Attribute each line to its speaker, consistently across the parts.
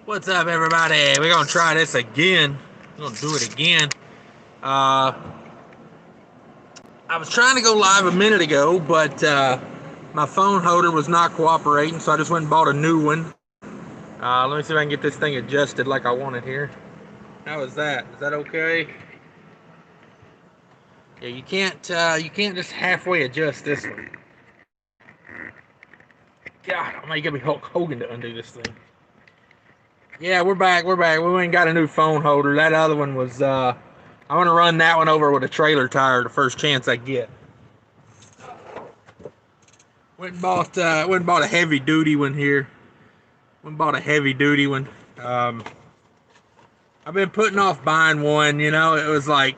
Speaker 1: What's up, everybody? We're gonna try this again. We're gonna do it again. Uh, I was trying to go live a minute ago, but my phone holder was not cooperating, so I just went and bought a new one. Let me see if I can get this thing adjusted like I want it here. How is that? Is that okay? Yeah, you can't just halfway adjust this one. God, I might get me Hulk Hogan to undo this thing. Yeah, we're back. We're back. We ain't got a new phone holder. That other one was. I want to run that one over with a trailer tire the first chance I get. Went and bought a heavy duty one here. Went and bought a heavy duty one. Um, I've been putting off buying one. It was like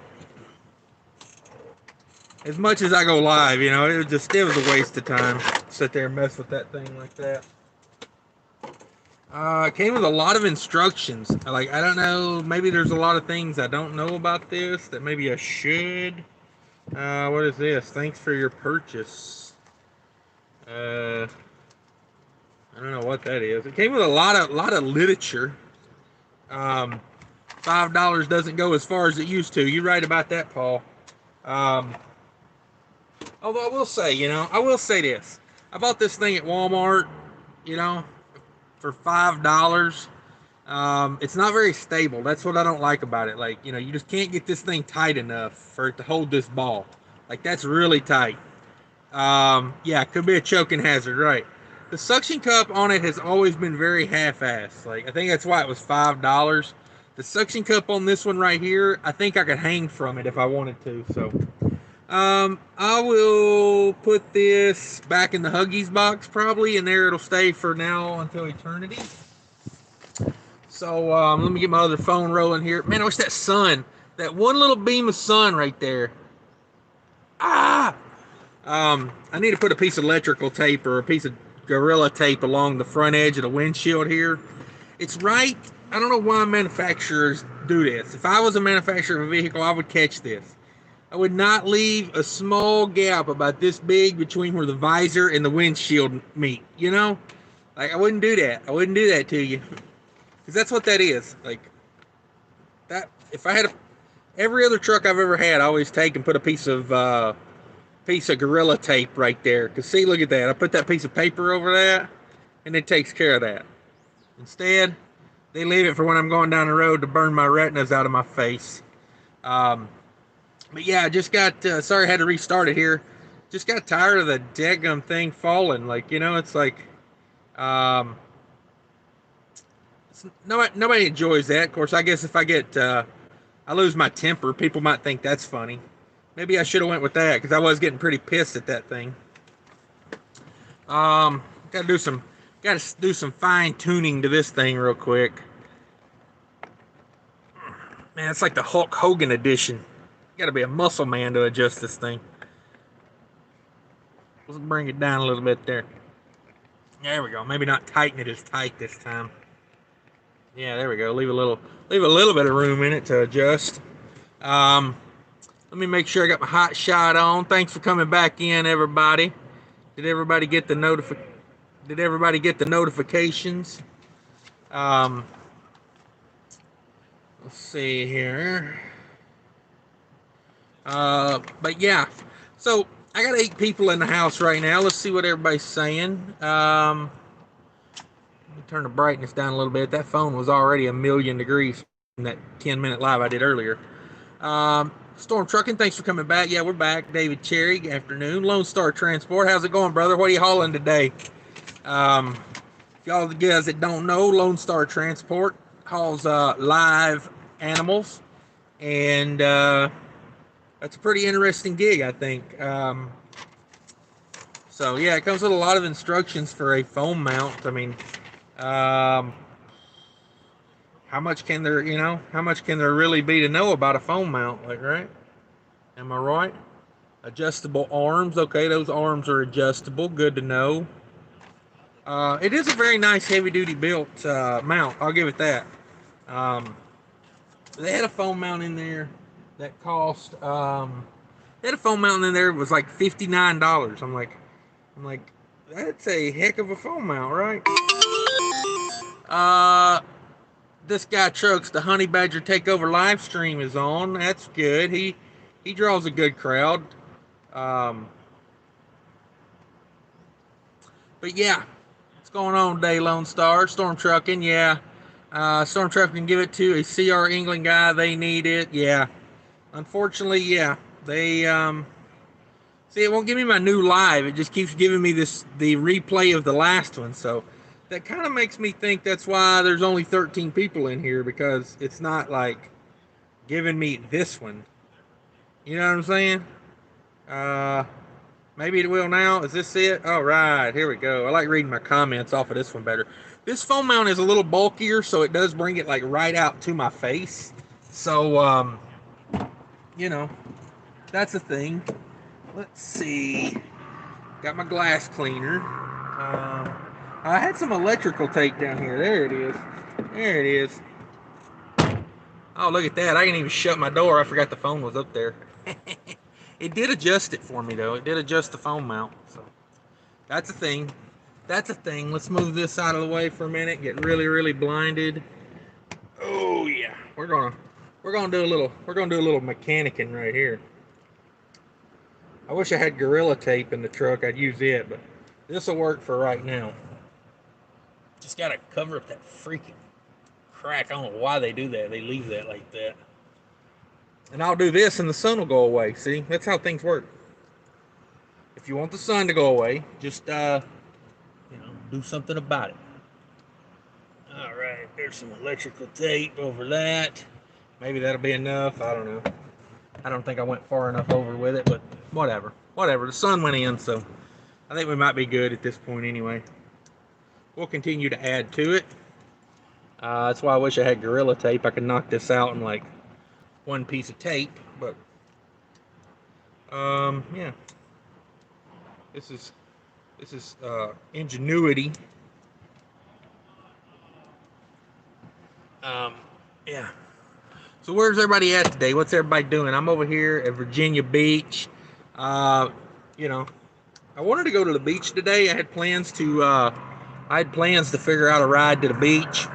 Speaker 1: as much as I go live. It was a waste of time. Sit there and mess with that thing like that. It came with a lot of instructions. Like, I don't know, maybe there's a lot of things I don't know about this that maybe I should. What is this? Thanks for your purchase. I don't know what that is. It came with a lot of literature. Um, $5 doesn't go as far as it used to. You're right about that, Paul. Um, Although I will say this. I bought this thing at Walmart, you know, for $5. It's not very stable. That's what I don't like about it. Like, you just can't get this thing tight enough for it to hold this ball. Like, that's really tight. Yeah, it could be a choking hazard, right? The suction cup on it has always been very half-assed. Like, I think that's why it was $5. The suction cup on this one right here, I think I could hang from it if I wanted to. So, I will put this back in the Huggies box probably, and there it'll stay for now until eternity. So, let me get my other phone rolling here. Man, I wish that one little beam of sun right there. Ah! I need to put a piece of electrical tape or a piece of Gorilla tape along the front edge of the windshield here. It's right. I don't know why manufacturers do this. If I was a manufacturer of a vehicle, I would catch this. I would not leave a small gap about this big between where the visor and the windshield meet. Like, I wouldn't do that. I wouldn't do that to you, because that's what that is. Like that. If I had every other truck I've ever had, I always take and put a piece of Gorilla tape right there. Because, see, look at that. I put that piece of paper over that, and it takes care of that. Instead, they leave it for when I'm going down the road to burn my retinas out of my face. But yeah, I just got, sorry I had to restart it here. Just got tired of the daggum thing falling. Like, it's like, nobody enjoys that. Of course, I guess if I lose my temper, people might think that's funny. Maybe I should have went with that, because I was getting pretty pissed at that thing. Um, got to do some fine tuning to this thing real quick. Man, it's like the Hulk Hogan edition. You got to be a muscle man to adjust this thing. Let's bring it down a little bit there. There we go. Maybe not tighten it as tight this time. Yeah, there we go. Leave a little bit of room in it to adjust. Let me make sure I got my hot shot on. Thanks for coming back in, everybody. Did everybody get the notifications? Let's see here. But yeah, so I got 8 people in the house right now. Let's see what everybody's saying. Let me turn the brightness down a little bit. That phone was already 1,000,000 degrees in that 10-minute live I did earlier. Storm Trucking, thanks for coming back. Yeah, we're back. David Cherry, good afternoon. Lone Star Transport, how's it going, brother? What are you hauling today? If y'all the guys that don't know, Lone Star Transport hauls live animals, and that's a pretty interesting gig, I think. So yeah, it comes with a lot of instructions for a foam mount. I mean, how much can there really be to know about a foam mount, like, right? Am I right? Adjustable arms. Okay, those arms are adjustable. Good to know. It is a very nice heavy-duty built mount. I'll give it that. They had a foam mount in there that cost. They had a foam mount in there that was like $59. That's a heck of a foam mount, right? This guy Trucks, the Honey Badger Takeover live stream is on. That's good. He draws a good crowd. But yeah, what's going on today, Lone Star? Storm Trucking, yeah. Storm Trucking, give it to a CR England guy. They need it, yeah. Unfortunately, yeah. They see, it won't give me my new live. It just keeps giving me the replay of the last one. So that kind of makes me think that's why there's only 13 people in here, because it's not like giving me this one. You know what I'm saying? Uh, Maybe it will now. Is this it? All right, here we go. I like reading my comments off of this one better. This phone mount is a little bulkier, so it does bring it like right out to my face. So, you know, that's a thing. Let's see. Got my glass cleaner. I had some electrical tape down here. There it is. There it is. Oh, look at that. I didn't even shut my door. I forgot the phone was up there. It did adjust it for me, though. It did adjust the phone mount. So that's a thing. That's a thing. Let's move this out of the way for a minute. Get really, really blinded. Oh yeah. We're gonna do a little mechanicking right here. I wish I had Gorilla Tape in the truck. I'd use it, but this will work for right now. Just gotta cover up that freaking crack. I don't know why they do that. They leave that like that. And I'll do this and the sun will go away. See, that's how things work. If you want the sun to go away, just do something about it. All right, there's some electrical tape over that. Maybe that'll be enough. I don't know. I don't think I went far enough over with it, but whatever. Whatever. The sun went in, so I think we might be good at this point anyway. We'll continue to add to it. That's why I wish I had Gorilla Tape. I could knock this out in like one piece of tape, but yeah. This is ingenuity. Yeah. So where's everybody at today? What's everybody doing? I'm over here at Virginia Beach. I wanted to go to the beach today. I had plans to figure out a ride to the beach,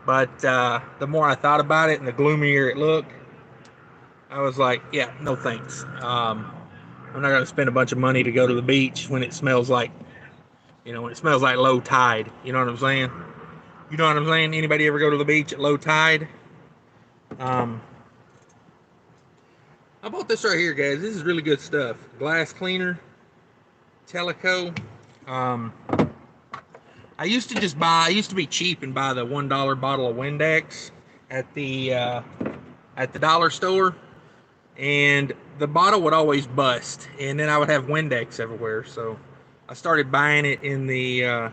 Speaker 1: but the more I thought about it and the gloomier it looked, I was like, yeah, no thanks. I'm not going to spend a bunch of money to go to the beach when it smells like, low tide. You know what I'm saying? You know what I'm saying? Anybody ever go to the beach at low tide? I bought this right here, guys. This is really good stuff. Glass cleaner, Teleco. I used to be cheap and buy the $1 bottle of Windex at the dollar store, and the bottle would always bust, and then I would have Windex everywhere. So I started buying it in the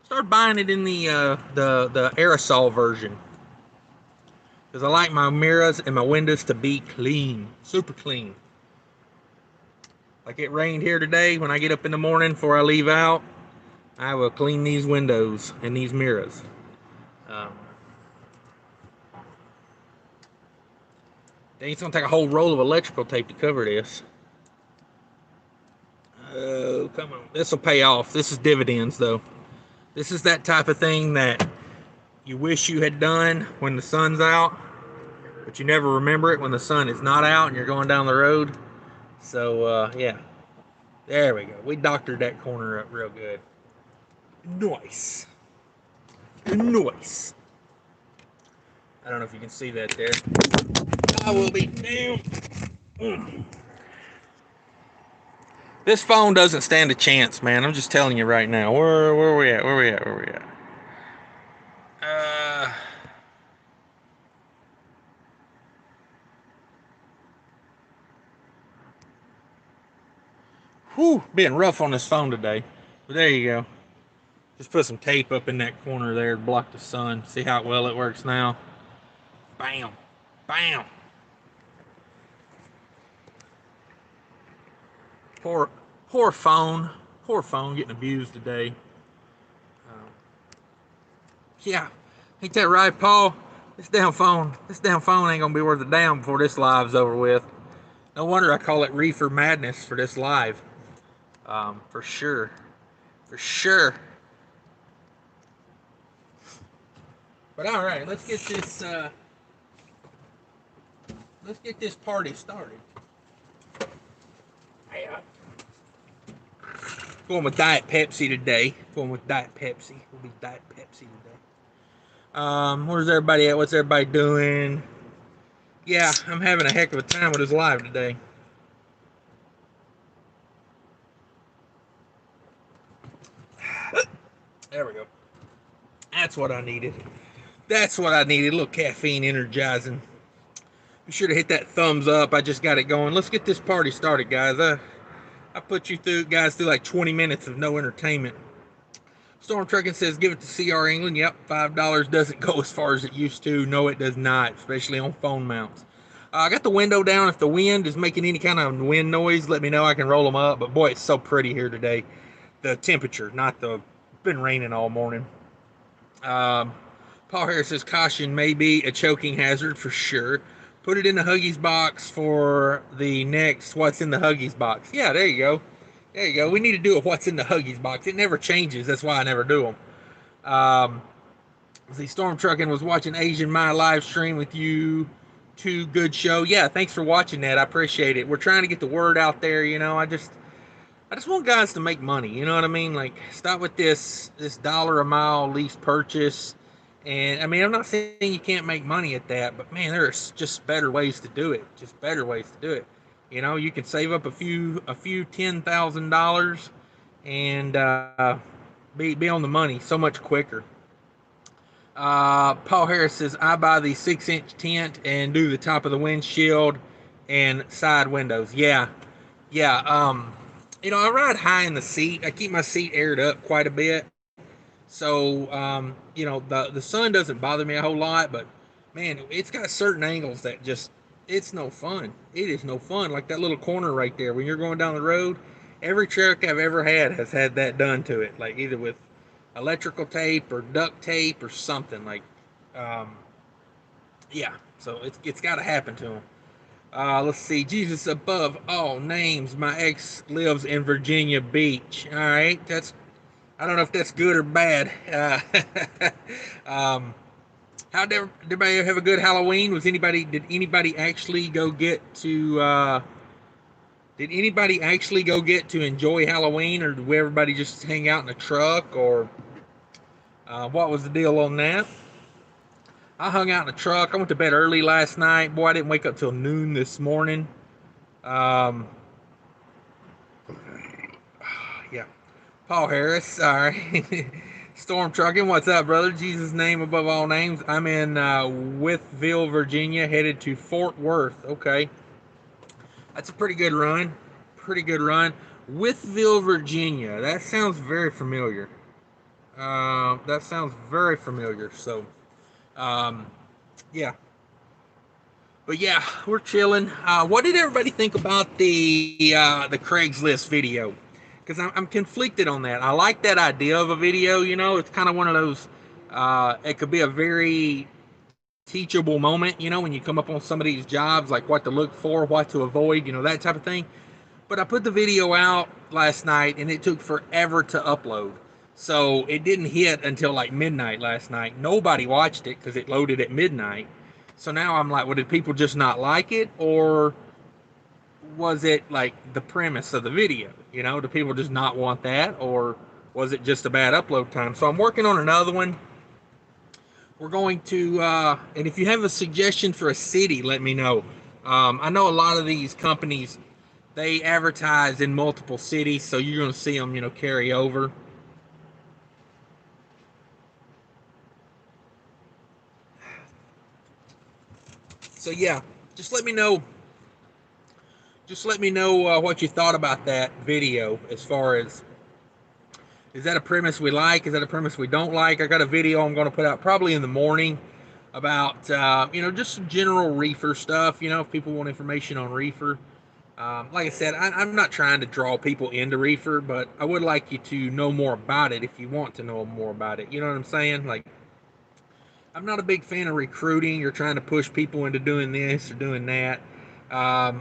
Speaker 1: the aerosol version, because I like my mirrors and my windows to be clean, super clean. Like it rained here today. When I get up in the morning before I leave out, I will clean these windows and these mirrors. It's going to take a whole roll of electrical tape to cover this. Oh, come on. This will pay off. This is dividends, though. This is that type of thing that you wish you had done when the sun's out, but you never remember it when the sun is not out and you're going down the road. So, yeah. There we go. We doctored that corner up real good. Nice. Nice. I don't know if you can see that there. I will be down. This phone doesn't stand a chance, man. I'm just telling you right now. Where we at? Where we at? Being rough on this phone today. But there you go. Just put some tape up in that corner there to block the sun. See how well it works now? Bam. Bam. Poor phone. Poor phone getting abused today. Yeah. Ain't that right, Paul? This damn phone ain't gonna be worth a damn before this live's over with. No wonder I call it Reefer Madness for this live. For sure. For sure. But all right, let's get this party started. Yeah. Going with Diet Pepsi today. Going with Diet Pepsi. We'll be Diet Pepsi today. Where's everybody at? What's everybody doing? Yeah, I'm having a heck of a time with this live today. There we go. That's what I needed. That's what I needed. A little caffeine energizing. Be sure to hit that thumbs up. I just got it going. Let's get this party started, guys. I put you guys through like 20 minutes of no entertainment. Storm Trucking says, give it to CR England. Yep, $5 doesn't go as far as it used to. No, it does not, especially on phone mounts. I got the window down. If the wind is making any kind of wind noise, let me know. I can roll them up. But boy, it's so pretty here today. The temperature, not the. Been raining all morning. Paul Harris says, caution may be a choking hazard for sure. Put it in the Huggies box for the next what's in the Huggies box. Yeah, there you go. There you go. We need to do a what's in the Huggies box. It never changes. That's why I never do them. The Storm Trucking was watching Asian My live stream with you. Two good show. Yeah, thanks for watching that. I appreciate it. We're trying to get the word out there. You know, I just want guys to make money. You know what I mean? Like, stop with this dollar a mile lease purchase. And I mean, I'm not saying you can't make money at that, but man, there's just better ways to do it. Just better ways to do it. You know, you can save up a few $10,000 and be on the money so much quicker. Paul Harris says, I buy the 6-inch tent and do the top of the windshield and side windows. Yeah, yeah. You know, I ride high in the seat. I keep my seat aired up quite a bit. So, you know, the sun doesn't bother me a whole lot, but man, it's got certain angles that just, it's no fun. It is no fun. Like that little corner right there when you're going down the road. Every truck I've ever had has had that done to it, like either with electrical tape or duct tape or something. Like, um, yeah. So it's got to happen to them. Let's see. Jesus above all names. My ex lives in Virginia Beach. All right, that's. I don't know if that's good or bad. Um, how did everybody have a good Halloween? Did anybody actually go get to? Did anybody actually go get to enjoy Halloween, or did everybody just hang out in a truck, or what was the deal on that? I hung out in a truck. I went to bed early last night. Boy, I didn't wake up till noon this morning. Um, yeah, Paul Harris. All right. Storm Trucking, what's up, brother? Jesus' name above all names. I'm in Withville, Virginia, headed to Fort Worth. Okay. That's a pretty good run. Pretty good run. Withville, Virginia. That sounds very familiar. That sounds very familiar. So, um, yeah. But yeah, we're chilling. What did everybody think about the Craigslist video? Because I'm conflicted on that. I like that idea of a video. You know, it's kind of one of those. It could be a very teachable moment. You know, when you come up on some of these jobs, like what to look for, what to avoid. You know, that type of thing. But I put the video out last night, and it took forever to upload. So it didn't hit until like midnight last night. Nobody watched it because it loaded at midnight. So now I'm like, well, did people just not like it, or was it like the premise of the video? You know, do people just not want that, or was it just a bad upload time? So I'm working on another one. We're going to, and if you have a suggestion for a city, let me know. I know a lot of these companies, they advertise in multiple cities, so you're going to see them, you know, carry over. So yeah, just let me know. Just let me know what you thought about that video. As far as, is that a premise we like? Is that a premise we don't like? I got a video I'm going to put out probably in the morning about you know, just some general reefer stuff. You know, if people want information on reefer. Like I said, I'm not trying to draw people into reefer, but I would like you to know more about it if you want to know more about it. You know what I'm saying? Like, I'm not a big fan of recruiting. You're trying to push people into doing this or doing that.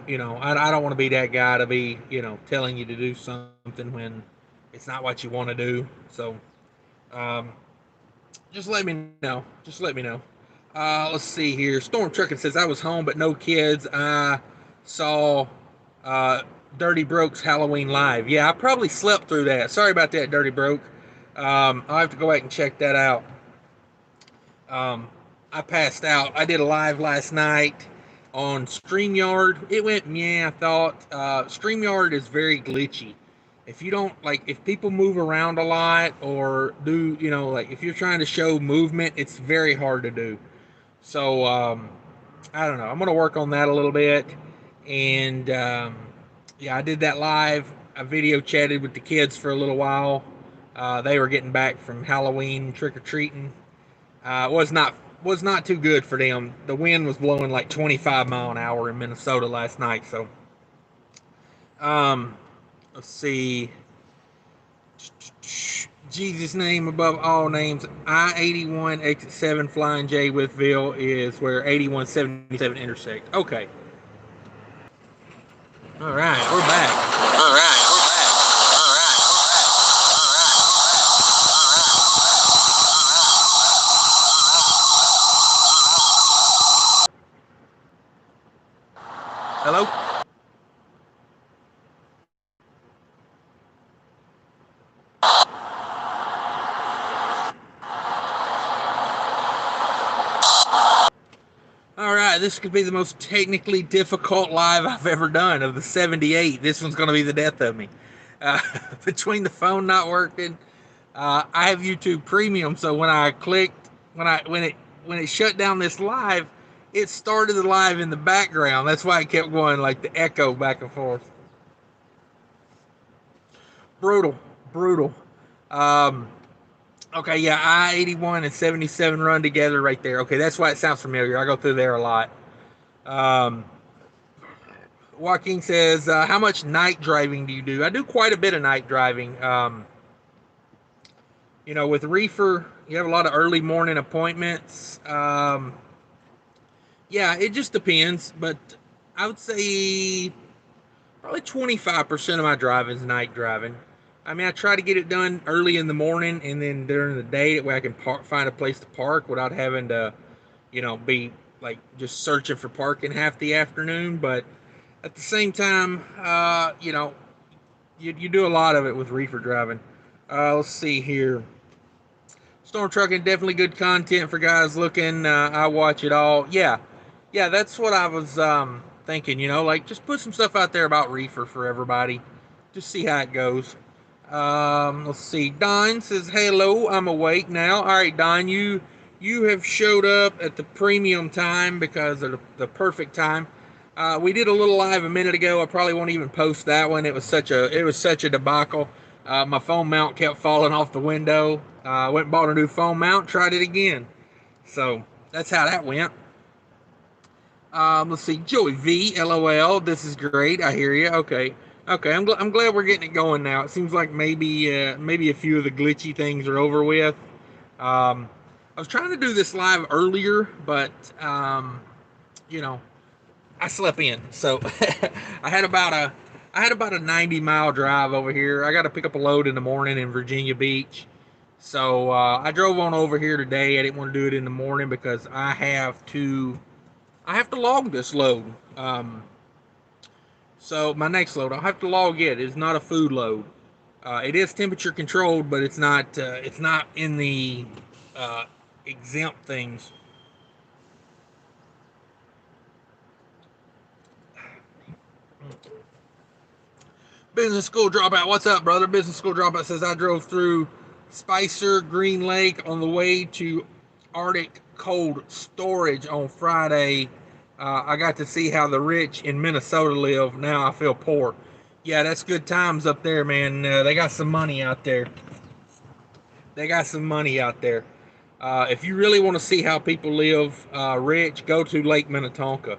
Speaker 1: You know, I don't want to be that guy to be, you know, telling you to do something when it's not what you want to do. So, um, Just let me know. Just let me know. Let's see here. Storm Trucking says I was home but no kids. I saw uh, Dirty Broke's Halloween live. Yeah, I probably slept through that. Sorry about that, Dirty Broke. I'll have to go back and check that out. Um, I passed out. I did a live last night on StreamYard. It went yeah, I thought. StreamYard is very glitchy. If you don't like, if people move around a lot or do, like if you're trying to show movement, it's very hard to do. So I don't know. I'm gonna work on that a little bit. And yeah, I did that live. I video chatted with the kids for a little while. They were getting back from Halloween trick or treating. Was not too good for them. The wind was blowing like 25 mile an hour in Minnesota last night. So, um, let's see. Jesus' name above all names. I-81 exit 7 Flying J Withville is where 8177 intersect. Okay. All right, we're back. All right, we're back. All right, Hello? All right, this could be the most technically difficult live I've ever done of the 78. This one's going to be the death of me. Uh, between the phone not working, I have YouTube Premium, so when I clicked, when it shut down this live, it started the live in the background. That's why it kept going like the echo back and forth. Brutal, brutal. Um, okay, yeah, I-81 and 77 run together right there. Okay, that's why it sounds familiar. I go through there a lot. Um, Joaquin says, how much night driving do you do? I do quite a bit of night driving. With Reefer, you have a lot of early morning appointments. Yeah, it just depends, but I would say probably 25% of my driving is night driving. I mean, I try to get it done early in the morning and then during the day. That way I can find a place to park without having to, be like just searching for parking half the afternoon. But at the same time, you do a lot of it with reefer driving. Let's see here. Storm trucking, definitely good content for guys looking. I watch it all. Yeah, that's what I was thinking. Like just put some stuff out there about reefer for everybody. Just see how it goes. Let's see. Don says, "Hello, I'm awake now." All right, Don, you have showed up at the premium time because of the perfect time. We did a little live a minute ago. I probably won't even post that one. It was such a debacle. My phone mount kept falling off the window. Went and bought a new phone mount. Tried it again. So that's how that went. Let's see. Joey V. LOL. This is great. I hear you. Okay. Okay. I'm glad we're getting it going now. It seems like maybe a few of the glitchy things are over with. I was trying to do this live earlier, but you know, I slept in. So I had about a I had about a 90-mile drive over here. I got to pick up a load in the morning in Virginia Beach. So I drove on over here today. I didn't want to do it in the morning because I have to log this load. So my next load, I'll have to log it. It's not a food load. It is temperature controlled, but it's not in the uh, exempt things. Business school dropout. What's up, brother? Business school dropout says I drove through Spicer Green Lake on the way to Arctic cold storage on Friday. I got to see how the rich in Minnesota live. Now I feel poor. Yeah, that's good times up there, man. They got some money out there. They got some money out there. If you really want to see how people live rich, go to Lake Minnetonka.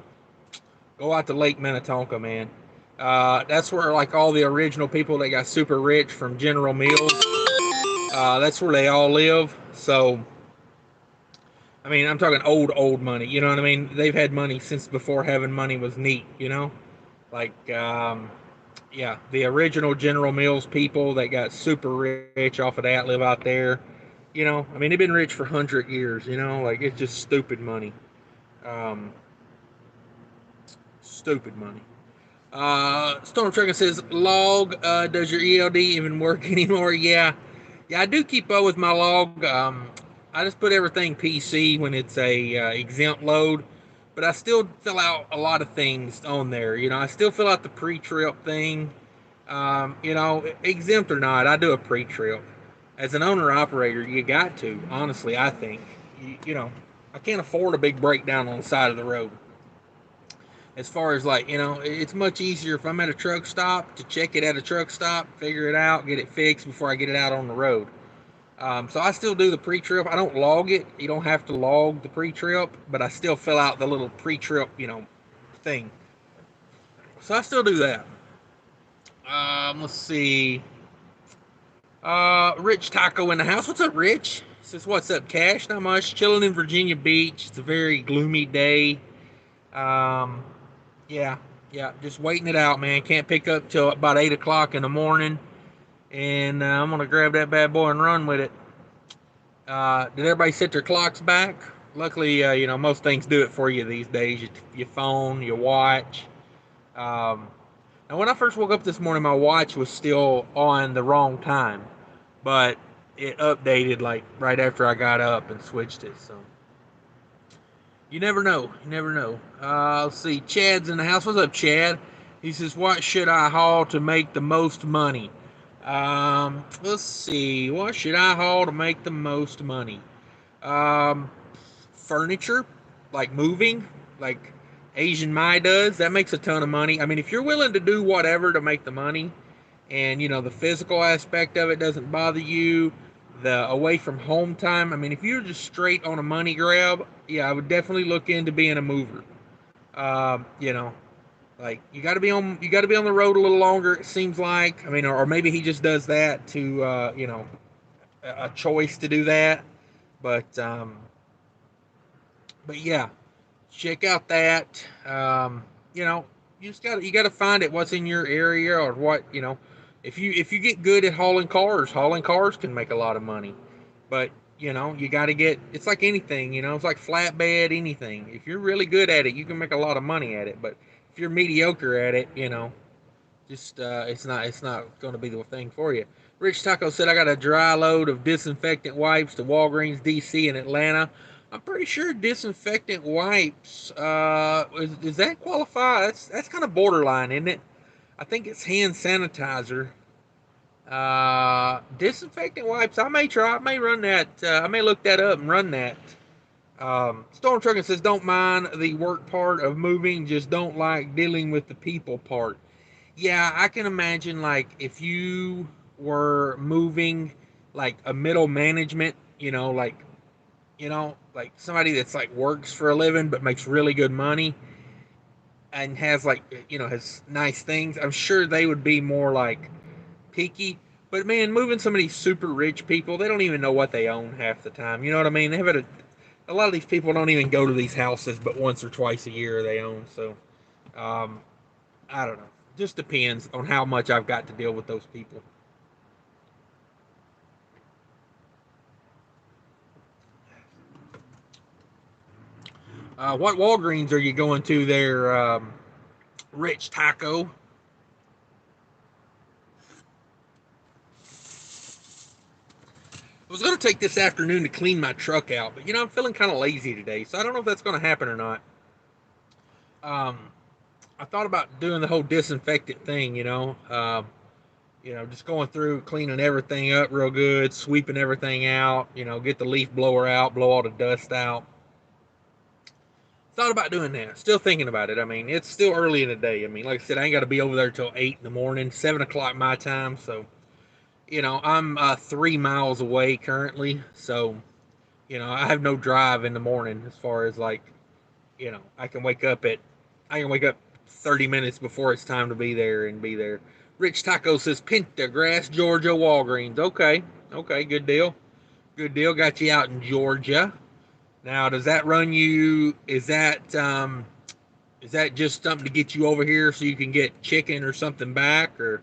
Speaker 1: Go out to Lake Minnetonka, man. That's where like all the original people that got super rich from General Mills. That's where they all live. So, I mean, I'm talking old money. You know what I mean? They've had money since before having money was neat. Like yeah, the original General Mills people that got super rich off of that live out there. You know, I mean, they've been rich for 100 years. You know, like it's just stupid money. Um, Stupid money. Storm Trucker says, log, does your ELD even work anymore? Yeah. Yeah, I do keep up with my log. I just put everything PC when it's a exempt load, but I still fill out a lot of things on there. You know, I still fill out the pre-trip thing. You know, exempt or not, I do a pre-trip. As an owner operator, you got to. Honestly, I think. You know, I can't afford a big breakdown on the side of the road. As far as like, you know, it's much easier if I'm at a truck stop to check it at a truck stop, figure it out, get it fixed before I get it out on the road. So I still do the pre-trip. I don't log it. You don't have to log the pre-trip, but I still fill out the little pre-trip, you know, thing. So I still do that. Let's see. Rich Taco in the house. What's up, Rich? Says, what's up, Cash? Not much. Chilling in Virginia Beach. It's a very gloomy day. Um, yeah, yeah. Just waiting it out, man. Can't pick up till about 8 o'clock in the morning. And I'm going to grab that bad boy and run with it. Did everybody set their clocks back? Luckily, you know, most things do it for you these days. Your phone, your watch. Um, and when I first woke up this morning, my watch was still on the wrong time, but it updated like right after I got up and switched it. So you never know. You never know. Let's see. Chad's in the house. What's up, Chad? He says, "What should I haul to make the most money?" Let's see. What should I haul to make the most money? Um, Furniture, like moving, like Asian Mai does. That makes a ton of money. I mean, if you're willing to do whatever to make the money, and you know the physical aspect of it doesn't bother you, the away from home time. I mean, if you're just straight on a money grab, yeah, I would definitely look into being a mover. You know, like you got to be on the road a little longer. It seems like. I mean, or maybe he just does that to you know, a choice to do that. But but yeah, check out that. You know, you got to find it what's in your area or what you know. If you get good at hauling cars can make a lot of money. But you know, you got to get. It's like anything, you know. It's like flatbed, anything. If you're really good at it, you can make a lot of money at it. But if you're mediocre at it, you know, just it's not going to be the thing for you. Rich Taco said I got a dry load of disinfectant wipes to Walgreens DC in Atlanta. I'm pretty sure disinfectant wipes does that qualify? That's kind of borderline, isn't it? I think it's hand sanitizer. Disinfectant wipes. I may try. I may run that. I may look that up and run that. Storm Trucking says don't mind the work part of moving, just don't like dealing with the people part. Yeah, I can imagine like if you were moving like a middle management, like somebody that's like works for a living but makes really good money and has like has nice things. I'm sure they would be more like picky. But man, moving some of these super rich people, they don't even know what they own half the time. You know what I mean? They have a lot of these people don't even go to these houses but once or twice a year they own. So um, I don't know. Just depends on how much I've got to deal with those people. What Walgreens are you going to there, Rich Taco? I was going to take this afternoon to clean my truck out, but I'm feeling kind of lazy today, so I don't know if that's going to happen or not. Um, I thought about doing the whole disinfectant thing, just going through, cleaning everything up real good, sweeping everything out, get the leaf blower out, blow all the dust out. Thought about doing that. Still thinking about it. I mean, it's still early in the day. I mean, like I said, I ain't got to be over there till 8 in the morning, 7 o'clock my time. So, I'm 3 miles away currently. So, I have no drive in the morning as far as like, I can wake up 30 minutes before it's time to be there and be there. Rich Taco says Grass, Georgia, Walgreens. Okay. Okay. Good deal. Good deal. Got you out in Georgia. Now, does that run you? Is that just something to get you over here so you can get chicken or something back? Or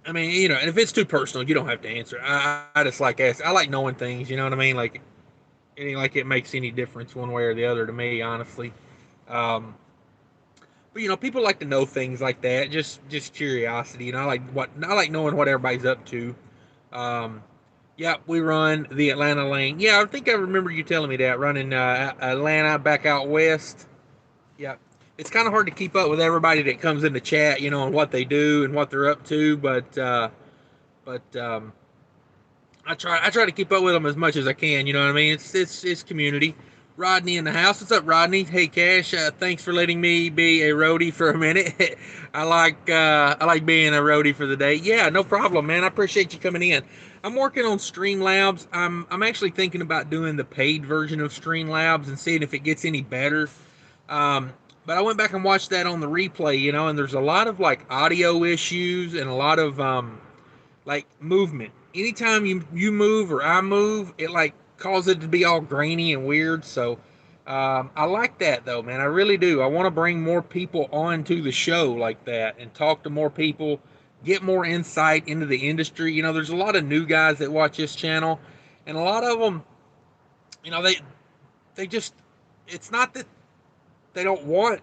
Speaker 1: I mean, you know, and if it's too personal, you don't have to answer. I just like ask. I like knowing things. You know what I mean? Like, it ain't like it makes any difference one way or the other to me, honestly. Um, but you know, people like to know things like that. Just curiosity. You know, I like knowing what everybody's up to. Um, yeah, we run the Atlanta lane. Yeah, I think I remember you telling me that running Atlanta back out west. Yeah, it's kind of hard to keep up with everybody that comes in the chat, you know, and what they do and what they're up to. But I try to keep up with them as much as I can. You know what I mean? It's community. Rodney in the house. What's up, Rodney? Hey, Cash. Thanks for letting me be a roadie for a minute. I like being a roadie for the day. Yeah, no problem, man. I appreciate you coming in. I'm working on Streamlabs. I'm actually thinking about doing the paid version of Streamlabs and seeing if it gets any better. But I went back and watched that on the replay, you know, and there's a lot of like audio issues and a lot of like movement. Anytime you move or I move, it like causes it to be all grainy and weird. So I like that though, man. I really do. I want to bring more people onto the show like that and talk to more people, get more insight into the industry. You know, there's a lot of new guys that watch this channel, and a lot of them, you know, they just, it's not that they don't want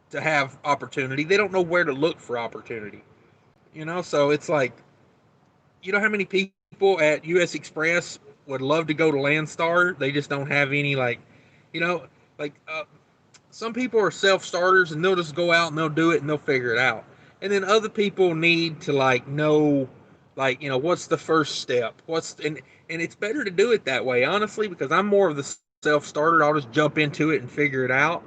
Speaker 1: to have opportunity. They don't know where to look for opportunity. You know, so it's like, you know how many people at US Express would love to go to Landstar? They just don't have any, like, you know, like some people are self starters and they'll just go out and they'll do it and they'll figure it out. And then other people need to like know, like, you know, what's the first step? And it's better to do it that way, honestly, because I'm more of the self starter. I'll just jump into it and figure it out,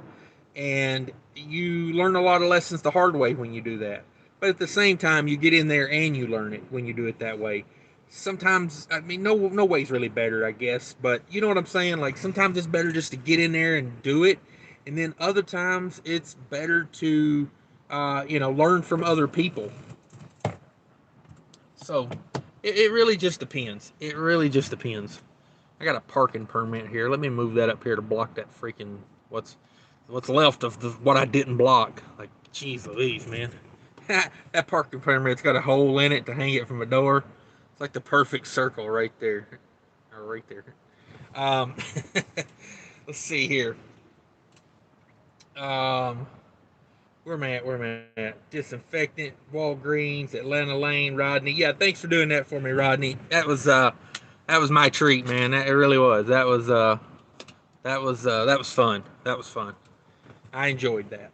Speaker 1: and you learn a lot of lessons the hard way when you do that. But at the same time, you get in there and you learn it when you do it that way. Sometimes, I mean, no way's really better, I guess. But you know what I'm saying? Like sometimes it's better just to get in there and do it, and then other times it's better to, you know, learn from other people. So it really just depends. It really just depends. I got a parking permit here. Let me move that up here to block that freaking what's left of what I didn't block. Like, jeez Louise, man. That parking permit's got a hole in it to hang it from a door. It's like the perfect circle right there. Or right there. Um, let's see here. Um, where am I at? Where am I at? Disinfectant, Walgreens, Atlanta Lane, Rodney. Yeah, thanks for doing that for me, Rodney. That was my treat, man. It really was. That was fun. That was fun. I enjoyed that.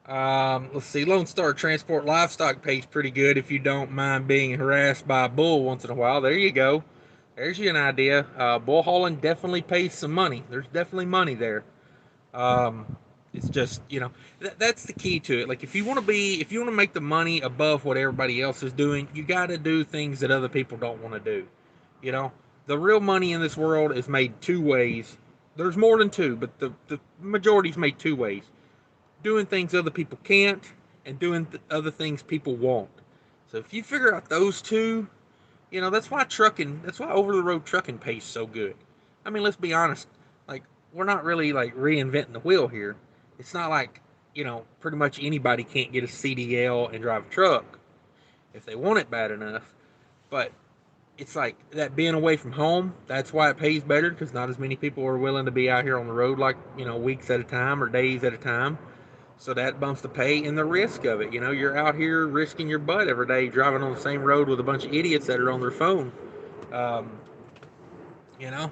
Speaker 1: Let's see. Lone Star Transport Livestock pays pretty good if you don't mind being harassed by a bull once in a while. There you go. There's you an idea. Bull hauling definitely pays some money. There's definitely money there. Um, it's just, you know, that's the key to it. Like if you want to make the money above what everybody else is doing, you got to do things that other people don't want to do. You know, the real money in this world is made two ways. There's more than two, but the majority is made two ways: doing things other people can't, and doing other things people won't. So if you figure out those two, you know, that's why over the road trucking pays so good. I mean, let's be honest, like, we're not really like reinventing the wheel here. It's not like, you know, pretty much anybody can't get a CDL and drive a truck if they want it bad enough. But it's like that being away from home, that's why it pays better, because not as many people are willing to be out here on the road, like, you know, weeks at a time or days at a time. So that bumps the pay and the risk of it. You know, you're out here risking your butt every day driving on the same road with a bunch of idiots that are on their phone. Um, you know,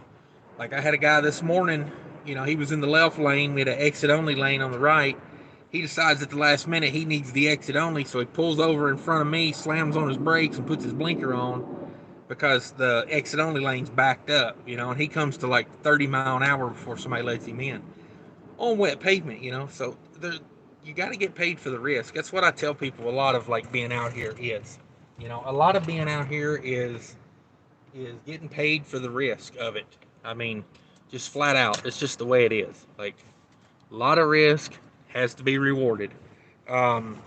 Speaker 1: like I had a guy this morning, you know, he was in the left lane. We had an exit only lane on the right. He decides at the last minute he needs the exit only, so he pulls over in front of me, slams on his brakes, and puts his blinker on because the exit only lane's backed up, you know, and he comes to like 30 mile an hour before somebody lets him in on wet pavement, you know. So there, you got to get paid for the risk. That's what I tell people. A lot of like being out here is, you know, a lot of being out here is getting paid for the risk of it. I mean, just flat out, it's just the way it is. Like, a lot of risk has to be rewarded. Um,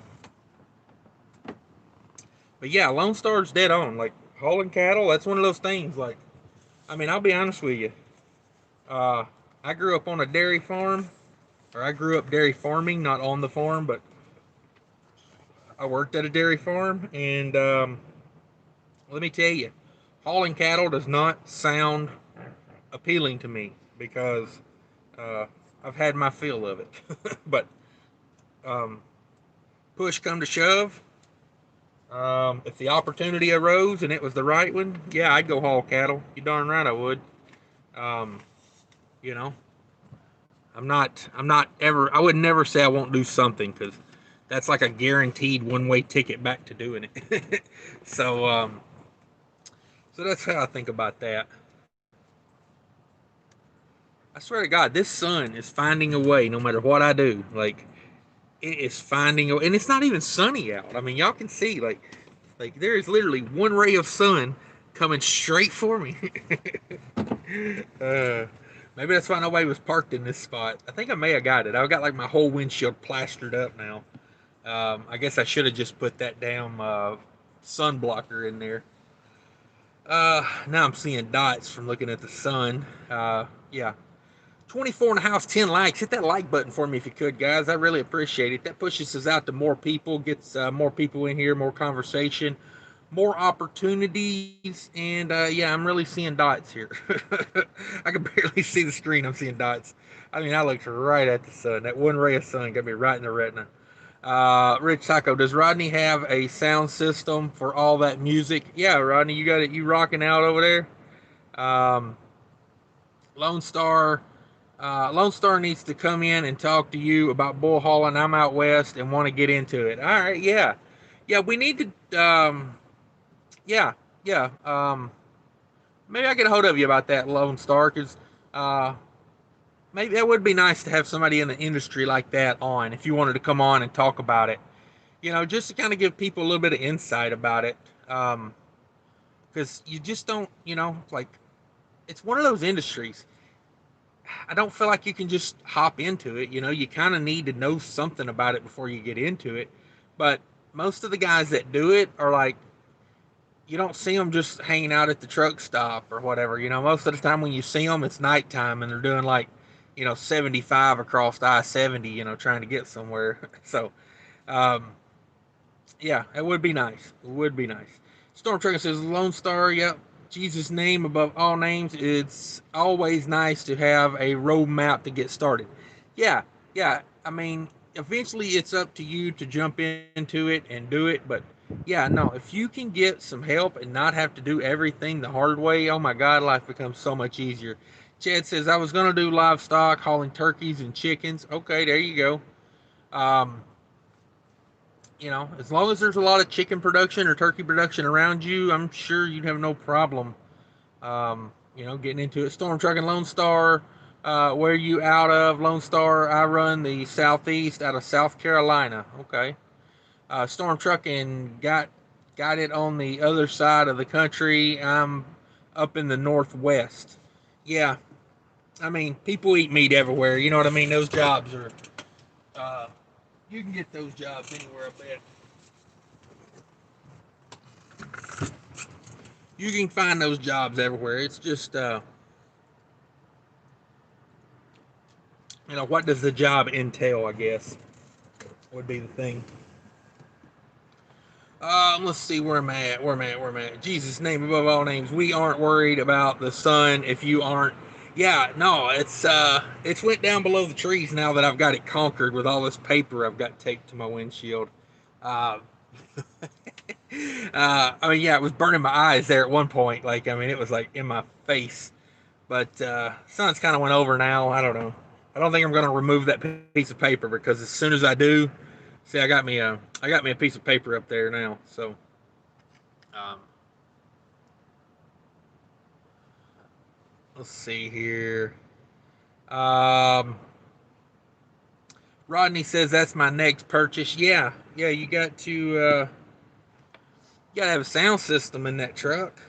Speaker 1: but yeah, Lone Star's dead on. Like, hauling cattle, that's one of those things. Like, I mean, I'll be honest with you. Uh, I grew up on a dairy farm, or I grew up dairy farming, not on the farm, but I worked at a dairy farm, and let me tell you, hauling cattle does not sound appealing to me because uh, I've had my fill of it. But um, push come to shove, if the opportunity arose and it was the right one, yeah, I'd go haul cattle. You darn right I would. Um, you know, I'm not ever. I would never say I won't do something because that's like a guaranteed one-way ticket back to doing it. so, so that's how I think about that. I swear to God, this sun is finding a way no matter what I do. Like, it is finding a, and it's not even sunny out. I mean, y'all can see like there is literally one ray of sun coming straight for me. uh, Maybe that's why nobody was parked in this spot. I think I may have got it. I've got like my whole windshield plastered up now. I guess I should have just put that damn sun blocker in there. Now I'm seeing dots from looking at the sun. Yeah, 24 and a half, 10 likes. Hit that like button for me if you could, guys. I really appreciate it. That pushes us out to more people, gets more people in here, more conversation, more opportunities. And yeah, I'm really seeing dots here. I can barely see the screen. I'm seeing dots. I mean, I looked right at the sun. That one ray of sun got me right in the retina. Rich Taco, does Rodney have a sound system for all that music? Yeah, Rodney, you got it. You rocking out over there? Um, Lone Star, Lone Star needs to come in and talk to you about bull hauling. I'm out west and want to get into it. All right, yeah, yeah. We need to, yeah, yeah. Maybe I get a hold of you about that, Lone Star, because uh, maybe that would be nice to have somebody in the industry like that on. If you wanted to come on and talk about it, just to kind of give people a little bit of insight about it, because you just don't, like it's one of those industries. I don't feel like you can just hop into it. You kind of need to know something about it before you get into it. But most of the guys that do it are like, you don't see them just hanging out at the truck stop or whatever. Most of the time when you see them, it's nighttime and they're doing like, 75 across I-70, trying to get somewhere. So, um, yeah, it would be nice. It would be nice. Storm Trucker says, Lone Star, yep. Jesus' name above all names. It's always nice to have a roadmap to get started. Yeah, yeah. I mean, eventually it's up to you to jump into it and do it. But yeah, no, if you can get some help and not have to do everything the hard way, oh my God, life becomes so much easier. Chad says, I was going to do livestock, hauling turkeys and chickens. Okay, there you go. Um, as long as there's a lot of chicken production or turkey production around you, I'm sure you'd have no problem, getting into it. Storm Trucking Lone Star, where are you out of? Lone Star, I run the southeast out of South Carolina. Okay. Storm Trucking got it on the other side of the country. I'm up in the northwest. Yeah, I mean, people eat meat everywhere. You know what I mean? Those jobs are, uh, you can get those jobs anywhere, I bet. You can find those jobs everywhere. It's just, what does the job entail, I guess, would be the thing. Let's see where am I at? Where am I at? Where am I at? Jesus' name above all names. We aren't worried about the sun if you aren't. Yeah, no, it's went down below the trees now that I've got it conquered with all this paper I've got taped to my windshield. Uh, I mean, yeah, it was burning my eyes there at one point. Like, I mean, it was like in my face. But sun's kind of went over now. I don't know. I don't think I'm going to remove that piece of paper because as soon as I do, see, I got me a piece of paper up there now. So, um, let's see here. Um, Rodney says that's my next purchase. Yeah, yeah, you got to have a sound system in that truck.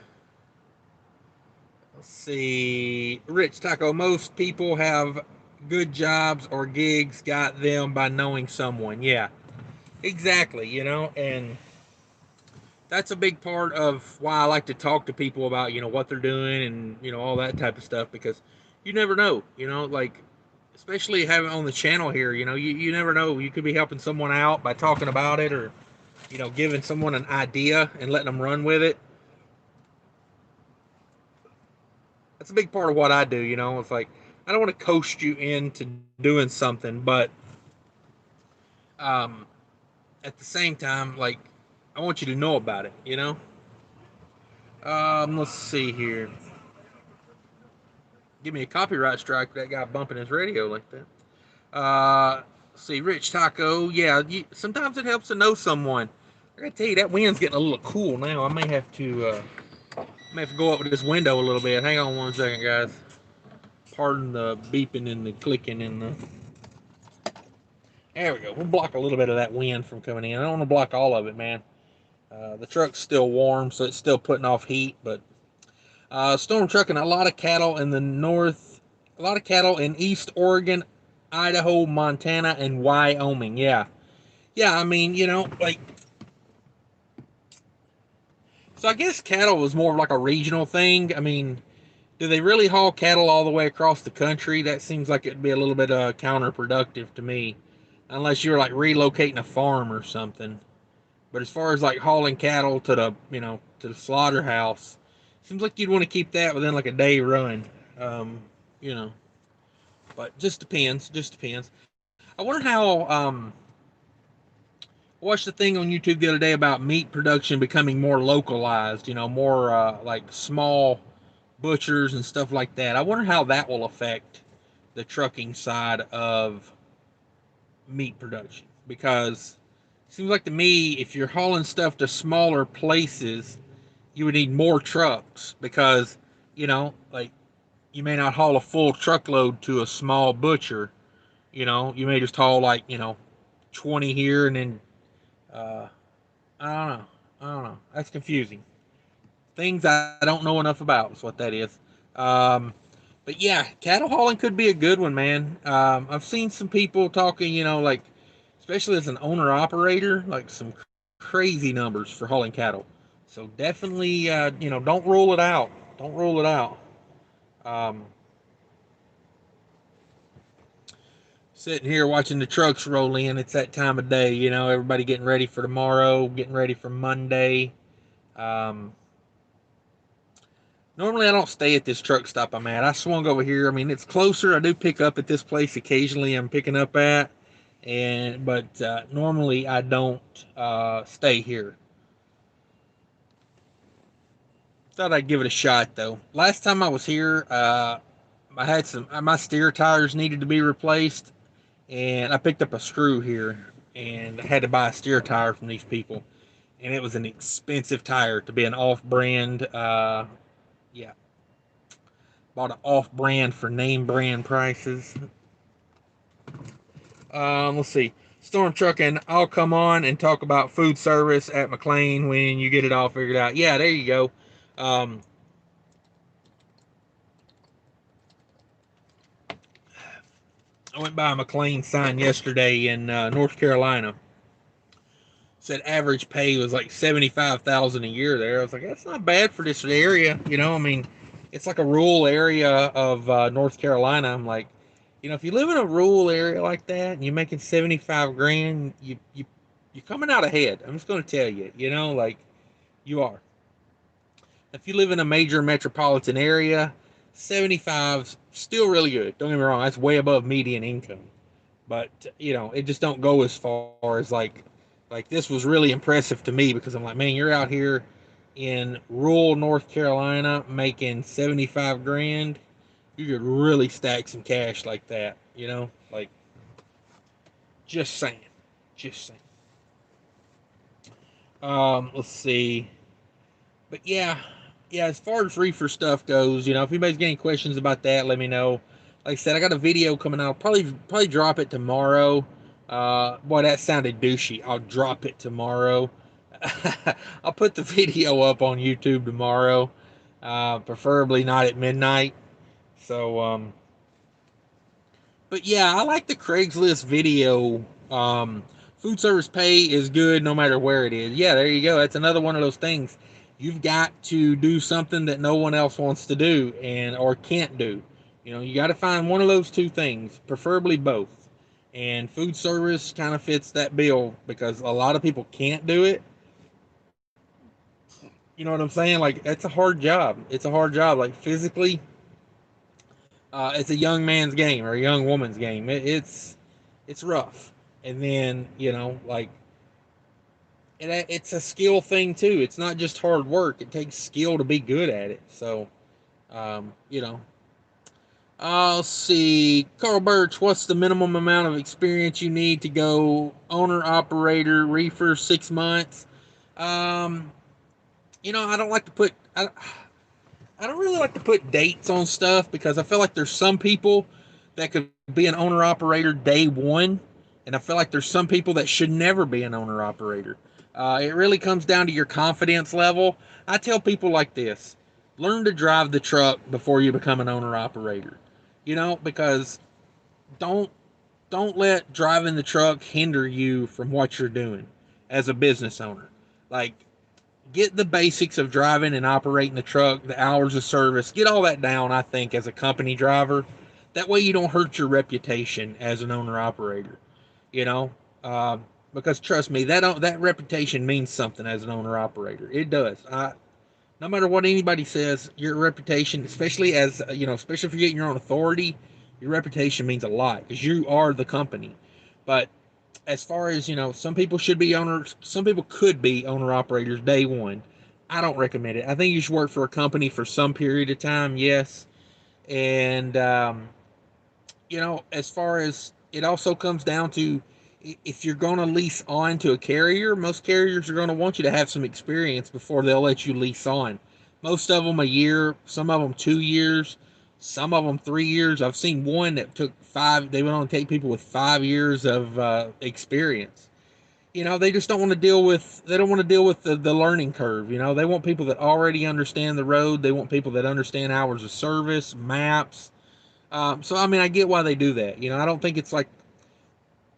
Speaker 1: Let's see. Rich Taco, most people have good jobs or gigs got them by knowing someone. Yeah, exactly, and that's a big part of why I like to talk to people about, what they're doing and, all that type of stuff because you never know, like, especially having on the channel here, you never know. You could be helping someone out by talking about it or giving someone an idea and letting them run with it. That's a big part of what I do. It's like I don't want to coast you into doing something, but um, at the same time, like I want you to know about it. Let's see here. Give me a copyright strike for that guy bumping his radio like that. See, Rich Taco. Yeah, sometimes it helps to know someone. I gotta tell you, that wind's getting a little cool now. I may have to go up with this window a little bit. Hang on one second, guys. Pardon the beeping and the clicking and the. There we go. We'll block a little bit of that wind from coming in. I don't want to block all of it, man. The truck's still warm, so it's still putting off heat. But storm trucking, a lot of cattle in the north, a lot of cattle in East Oregon, Idaho, Montana, and Wyoming. Yeah. Yeah, I mean, like. So I guess cattle was more of like a regional thing. I mean, do they really haul cattle all the way across the country? That seems like it'd be a little bit counterproductive to me, unless you're like relocating a farm or something. But as far as like hauling cattle to the slaughterhouse, seems like you'd want to keep that within like a day run. Um, you know, but just depends. Just depends. I wonder how. I watched a thing on YouTube the other day about meat production becoming more localized. More like small butchers and stuff like that. I wonder how that will affect the trucking side of meat production, because it seems like to me, if you're hauling stuff to smaller places, you would need more trucks, because like you may not haul a full truckload to a small butcher. You may just haul like 20 here, and then uh, I don't know. I don't know. That's confusing. Things I don't know enough about is what that is. Um, but yeah, cattle hauling could be a good one, man. I've seen some people talking, like especially as an owner operator, like some crazy numbers for hauling cattle. So definitely, don't rule it out. Don't rule it out. Um, Sitting here watching the trucks roll in. It's that time of day, everybody getting ready for tomorrow, getting ready for Monday. Um, Normally, I don't stay at this truck stop I'm at. I swung over here. I mean, it's closer. I do pick up at this place occasionally. I'm picking up at, but normally I don't stay here. Thought I'd give it a shot though. Last time I was here, I had my steer tires needed to be replaced, and I picked up a screw here, and I had to buy a steer tire from these people, and it was an expensive tire to be an off-brand. Yeah, bought an off-brand for name brand prices. Let's see. Storm trucking. I'll come on and talk about food service at McLean when you get it all figured out. Yeah, there you go. Um, I went by a McLean sign yesterday in North Carolina. Said average pay was like 75,000 a year there. I was like, that's not bad for this area. I mean, it's like a rural area of North Carolina. I'm like, if you live in a rural area like that and you're making 75 grand, you're coming out ahead. I'm just going to tell you, like you are. If you live in a major metropolitan area, 75's still really good. Don't get me wrong, that's way above median income. But it just don't go as far as like this was really impressive to me, because I'm like, man, you're out here in rural North Carolina making 75 grand. You could really stack some cash like that, like just saying. Just saying. Let's see. But yeah, as far as reefer stuff goes, if anybody's got any questions about that, let me know. Like I said, I got a video coming out. Probably drop it tomorrow. Boy, that sounded douchey. I'll drop it tomorrow. I'll put the video up on YouTube tomorrow. Preferably not at midnight. So, but yeah, I like the Craigslist video. Food service pay is good no matter where it is. Yeah, there you go. That's another one of those things. You've got to do something that no one else wants to do or can't do. You got to find one of those two things, preferably both. And food service kind of fits that bill because a lot of people can't do it. You know what I'm saying? Like, it's a hard job. It's a hard job. Like, physically, it's a young man's game or a young woman's game. It's rough. And then, like, it's a skill thing too. It's not just hard work. It takes skill to be good at it. So, you know, I'll see. Carl Birch, what's the minimum amount of experience you need to go owner operator reefer 6 months? Um, I don't like to put. I don't really like to put dates on stuff because I feel like there's some people that could be an owner operator day one, and I feel like there's some people that should never be an owner operator. It really comes down to your confidence level. I tell people like this: learn to drive the truck before you become an owner operator. Because don't don't let driving the truck hinder you from what you're doing as a business owner. Like, get the basics of driving and operating the truck, the hours of service, get all that down, I think, as a company driver. That way you don't hurt your reputation as an owner operator, you know? Because trust me, that reputation means something as an owner operator. It does. No matter what anybody says, your reputation, especially especially if you're getting your own authority, your reputation means a lot because you are the company. But as far as some people should be owners, some people could be owner operators day one. I don't recommend it. I think you should work for a company for some period of time, yes. And as far as it also comes down to, if you're going to lease on to a carrier, most carriers are going to want you to have some experience before they'll let you lease on. Most of them a year, some of them 2 years, some of them 3 years. I've seen one that took five. They would only take people with 5 years of experience. They just don't want to deal with. They don't want to deal with the learning curve. They want people that already understand the road. They want people that understand hours of service, maps. So I mean, I get why they do that. I don't think it's like.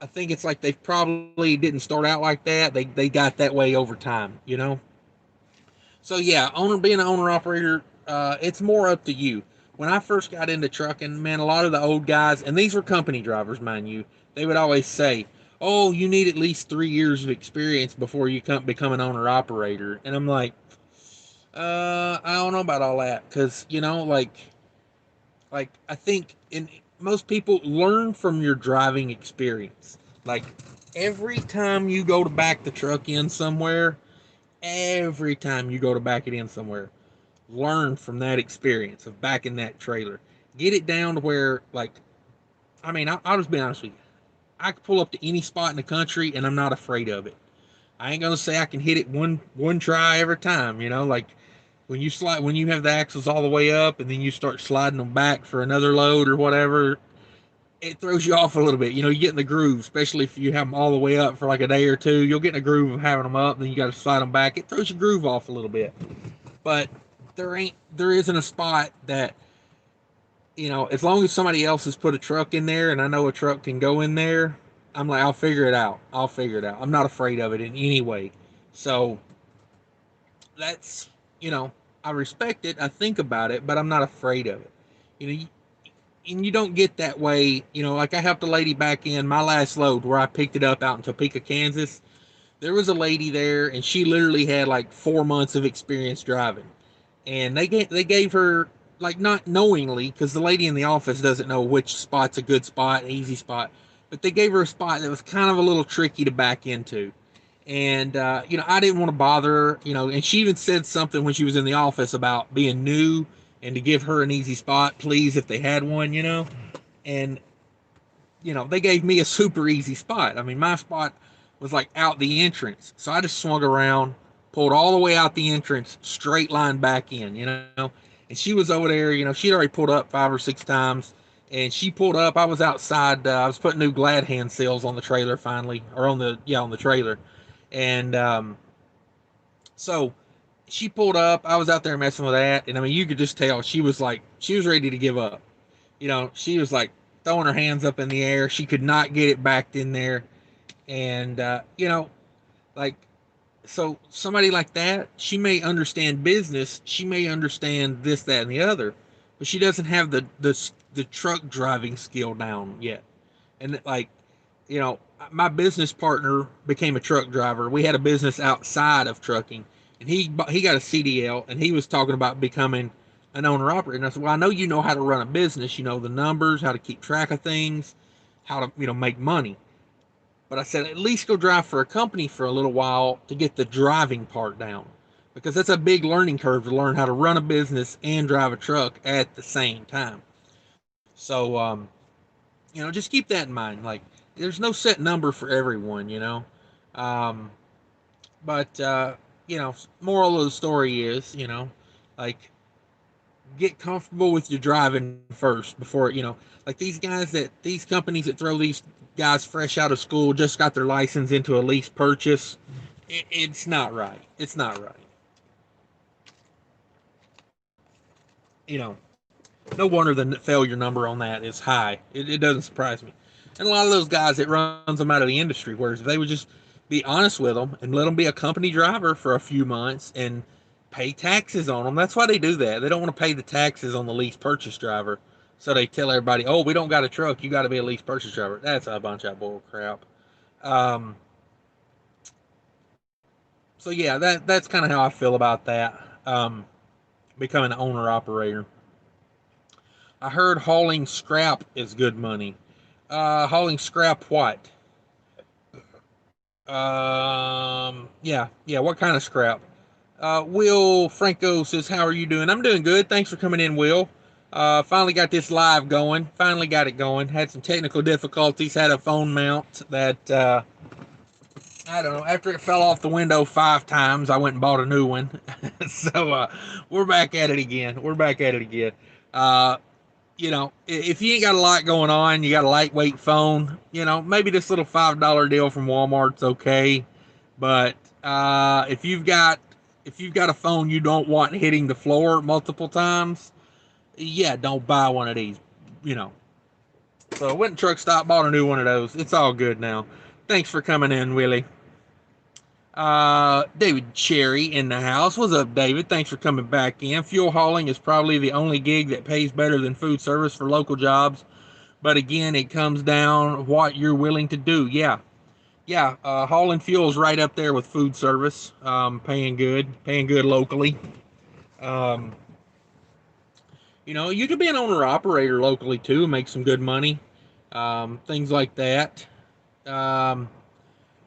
Speaker 1: I think it's like they probably didn't start out like that. They got that way over time. So yeah, being an owner operator, it's more up to you. When I first got into trucking, man, a lot of the old guys, and these were company drivers, mind you, they would always say, "Oh, you need at least 3 years of experience before you become an owner operator." And I'm like, I don't know about all that, because like I think in most people learn from your driving experience. Like, every time you go to back the truck in somewhere, every time you go to back it in somewhere, learn from that experience of backing that trailer. Get it down to where, like, I mean, I'll just be honest with you. I can pull up to any spot in the country and I'm not afraid of it. I ain't gonna say I can hit it one try every time. Like, when you have the axles all the way up and then you start sliding them back for another load or whatever, it throws you off a little bit. You get in the groove, especially if you have them all the way up for like a day or two. You'll get in the groove of having them up, then you got to slide them back. It throws your groove off a little bit. But there isn't a spot that, as long as somebody else has put a truck in there and I know a truck can go in there, I'm like, I'll figure it out. I'll figure it out. I'm not afraid of it in any way. So that's, I respect it. I think about it, but I'm not afraid of it. You know, and you don't get that way. Like, I helped a lady back in my last load where I picked it up out in Topeka, Kansas. There was a lady there, and she literally had like 4 months of experience driving, and they gave her, like, not knowingly, because the lady in the office doesn't know which spot's a good spot, an easy spot, but they gave her a spot that was kind of a little tricky to back into. And I didn't want to bother her, and she even said something when she was in the office about being new and to give her an easy spot, please, if they had one. And they gave me a super easy spot. I mean, my spot was like out the entrance, so I just swung around, pulled all the way out the entrance, straight line back in. And she was over there, she'd already pulled up 5 or 6 times, and she pulled up. I was outside. I was putting new glad hand seals on the trailer finally, or on the trailer. And so she pulled up. I was out there messing with that, and I mean, you could just tell she was ready to give up. She was like throwing her hands up in the air. She could not get it backed in there, and like, so somebody like that, she may understand business, she may understand this, that, and the other, but she doesn't have the truck driving skill down yet. And like, you know, my business partner became a truck driver. We had a business outside of trucking, and he got a CDL, and he was talking about becoming an owner operator. And I said, well, I know you know how to run a business. You know the numbers, how to keep track of things, how to make money. But I said, at least go drive for a company for a little while to get the driving part down, because that's a big learning curve to learn how to run a business and drive a truck at the same time. So, just keep that in mind. Like, there's no set number for everyone, Um, but, moral of the story is, like, get comfortable with your driving first before, like these companies that throw these guys fresh out of school, just got their license into a lease purchase. It's not right. It's not right. You know, no wonder the failure number on that is high. It doesn't surprise me. And a lot of those guys, it runs them out of the industry. Whereas if they would just be honest with them and let them be a company driver for a few months and pay taxes on them. That's why they do that. They don't want to pay the taxes on the lease purchase driver. So they tell everybody, oh, we don't got a truck. You got to be a lease purchase driver. That's a bunch of bull crap. Um, so yeah, that's kind of how I feel about that. Becoming an owner operator. I heard hauling scrap is good money. Hauling scrap what? Yeah. What kind of scrap? Will Franco says, "How are you doing?" I'm doing good. Thanks for coming in, Will. Finally got this live going. Finally got it going. Had some technical difficulties. Had a phone mount that I don't know. After it fell off the window 5 times, I went and bought a new one. So we're back at it again. We're back at it again. Uh, if you ain't got a lot going on, you got a lightweight phone, maybe this little $5 deal from Walmart's okay. But if you've got a phone you don't want hitting the floor multiple times, yeah, don't buy one of these. You know. So I went to truck stop, bought a new one of those. It's all good now. Thanks for coming in, Willie. David Cherry in the house. What's up, David? Thanks for coming back in. Fuel hauling is probably the only gig that pays better than food service for local jobs. But again, it comes down what you're willing to do. Yeah. Hauling fuel is right up there with food service. Paying good locally. Um, you could be an owner operator locally too, make some good money. Things like that. Um,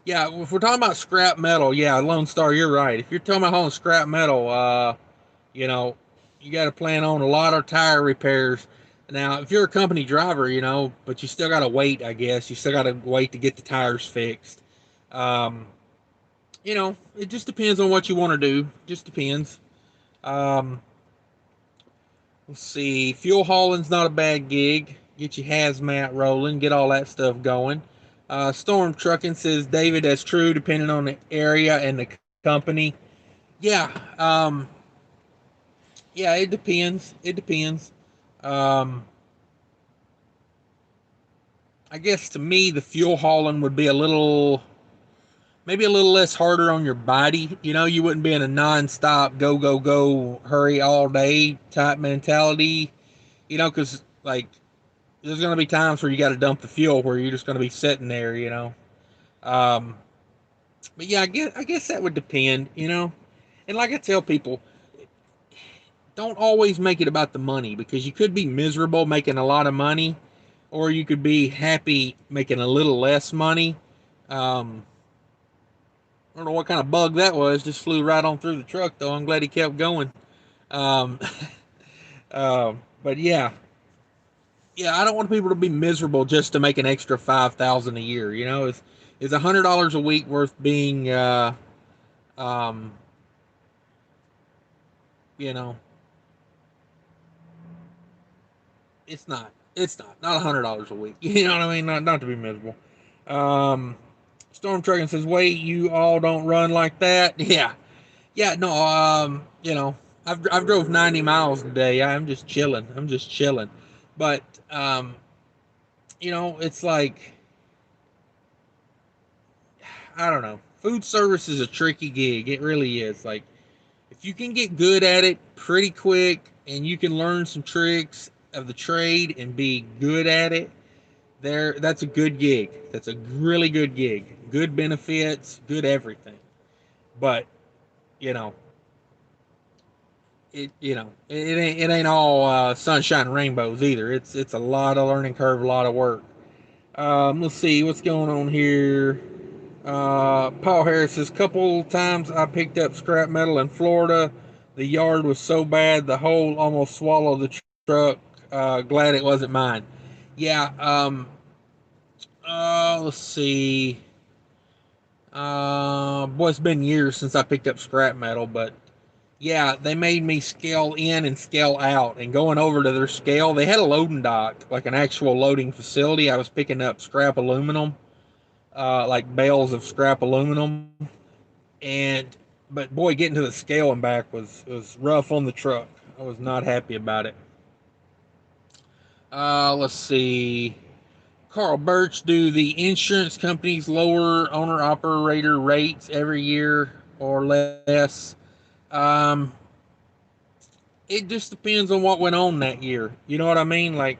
Speaker 1: Yeah, if we're talking about scrap metal, yeah, Lone Star, you're right. If you're talking about hauling scrap metal, you know, you got to plan on a lot of tire repairs. Now, if you're a company driver, but you still got to wait, I guess. You still got to wait to get the tires fixed. Um, it just depends on what you want to do. Just depends. Um, let's see. Fuel hauling's not a bad gig. Get your hazmat rolling, get all that stuff going. Storm Trucking says, David, that's true, depending on the area and the company. Yeah, yeah, it depends. It depends. Um, I guess to me, the fuel hauling would be maybe a little less harder on your body. You wouldn't be in a nonstop go, go, go, hurry all day type mentality, because, like, there's going to be times where you got to dump the fuel where you're just going to be sitting there. Um, but yeah, I guess that would depend. And like I tell people, don't always make it about the money, because you could be miserable making a lot of money, or you could be happy making a little less money. Um, I don't know what kind of bug that was. Just flew right on through the truck, though. I'm glad he kept going. Um, but yeah, I don't want people to be miserable just to make an extra 5,000 a year. Is $100 a week worth being, um, you know, Not $100 a week. You know what I mean? Not to be miserable. Um, Storm Trucking says, "Wait, you all don't run like that." Yeah. No. I've drove 90 miles today. I'm just chilling. But it's like, I don't know. Food service is a tricky gig. It really is. Like, if you can get good at it pretty quick and you can learn some tricks of the trade and be good at it, That's a good gig. That's a really good gig. Good benefits, good everything. But you know, it ain't all sunshine and rainbows either. It's a lot of learning curve, a lot of work. Let's see what's going on here. Paul Harris says, couple times I picked up scrap metal in Florida. The yard was so bad the hole almost swallowed the truck. Glad it wasn't mine. Yeah. Let's see. Boy, it's been years since I picked up scrap metal, but yeah, they made me scale in and scale out. And going over to their scale, they had a loading dock, like an actual loading facility. I was picking up scrap aluminum, like bales of scrap aluminum, and but boy, getting to the scale and back was rough on the truck. I was not happy about it. Let's see. Carl Birch, do the insurance companies lower owner operator rates every year or less? Um, it just depends on what went on that year. You know what I mean? Like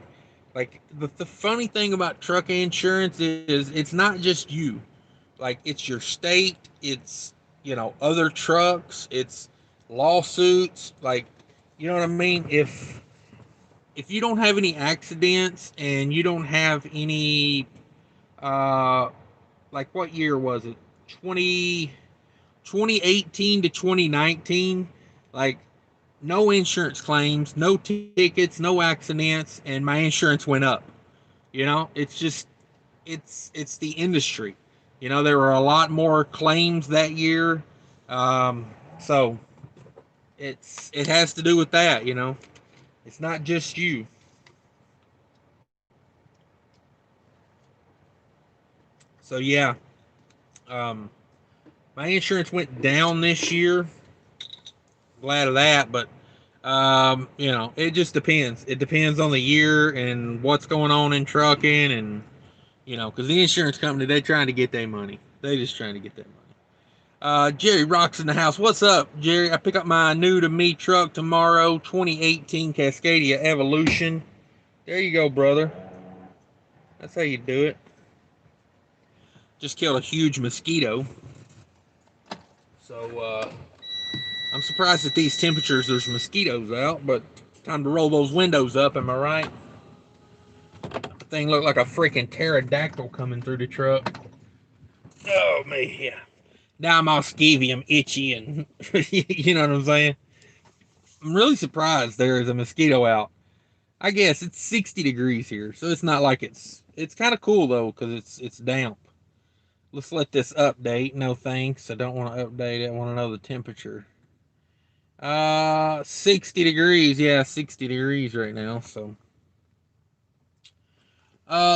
Speaker 1: the funny thing about truck insurance is it's not just you. Like it's your state, it's other trucks, it's lawsuits. Like you know what I mean? If you don't have any accidents and you don't have any uh like what year was it? 2018 to 2019, like no insurance claims, no tickets, no accidents, and my insurance went up. It's just it's the industry. There were a lot more claims that year, um, so it has to do with that. It's not just you. So yeah, um, my insurance went down this year. Glad of that, but it just depends. It depends on the year and what's going on in trucking, and because the insurance company, they're trying to get their money. They just trying to get their money. Jerry Rocks in the house. What's up, Jerry? I pick up my new to me truck tomorrow, 2018 Cascadia Evolution. There you go, brother. That's how you do it. Just killed a huge mosquito. So I'm surprised at these temperatures there's mosquitoes out, but time to roll those windows up, am I right? The thing looked like a freaking pterodactyl coming through the truck. Oh, man, yeah. Now I'm all skeevy, I'm itchy, and you know what I'm saying? I'm really surprised there is a mosquito out. I guess it's 60 degrees here, so it's not like it's kind of cool though, because it's damp. Let's let this update. No thanks. I don't want to update it. I want to know the temperature. 60 degrees. Yeah, 60 degrees right now. So,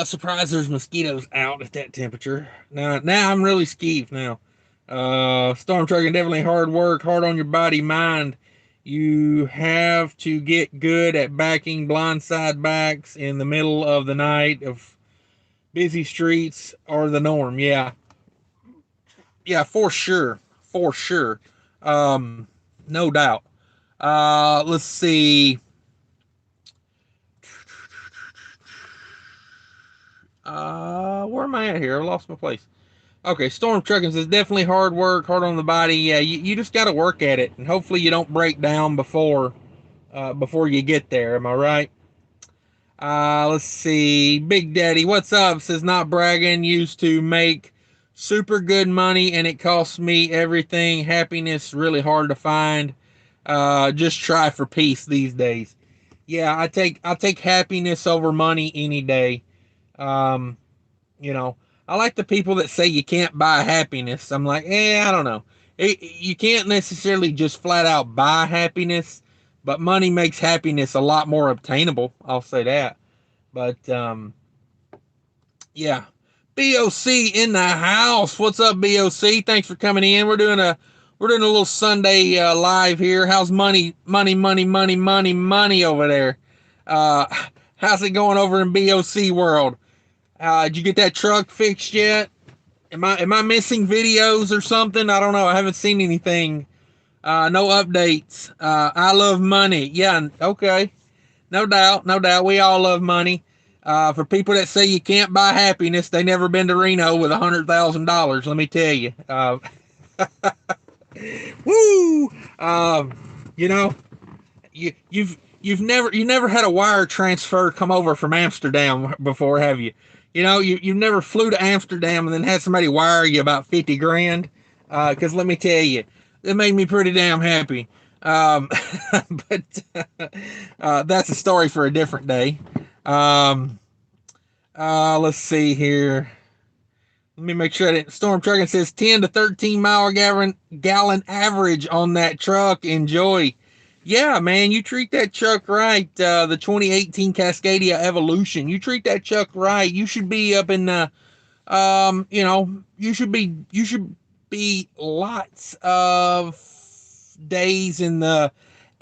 Speaker 1: surprised there's mosquitoes out at that temperature. Now I'm really skeeved now. Storm trucking definitely hard work, hard on your body, mind. You have to get good at backing blindside backs in the middle of the night of busy streets are the norm. Yeah, for sure, for sure. No doubt. Let's see. Where am I at here? I lost my place. Okay, Storm Trucking says definitely hard work, hard on the body. Yeah, you just got to work at it, and hopefully you don't break down before you get there. Am I right? Let's see. Big Daddy, what's up? Says not bragging. Used to make super good money, and it costs me everything. Happiness really hard to find. Just try for peace these days. Yeah, I take happiness over money any day. Um, you know, I like the people that say you can't buy happiness. I'm like, I don't know. You can't necessarily just flat out buy happiness, but money makes happiness a lot more obtainable. I'll say that. But yeah, BOC in the house. What's up, BOC? Thanks for coming in. We're doing a little Sunday live here. How's money over there? Uh, how's it going over in BOC world? Did you get that truck fixed yet? Am I missing videos or something? I don't know. I haven't seen anything. No updates. I love money. Yeah, okay. No doubt. We all love money. For people that say you can't buy happiness, they never been to Reno with $100,000. Let me tell you. Woo! You know, you've never had a wire transfer come over from Amsterdam before, have you? You've never flew to Amsterdam and then had somebody wire you about 50 grand. Because let me tell you, it made me pretty damn happy. Um, but that's a story for a different day. Um, let's see here. Let me make sure that Storm Trucking says 10 to 13 mile gallon average on that truck. Enjoy. Yeah, man, you treat that truck right. The 2018 Cascadia Evolution. You treat that truck right. You should be up in you should be lots of days in the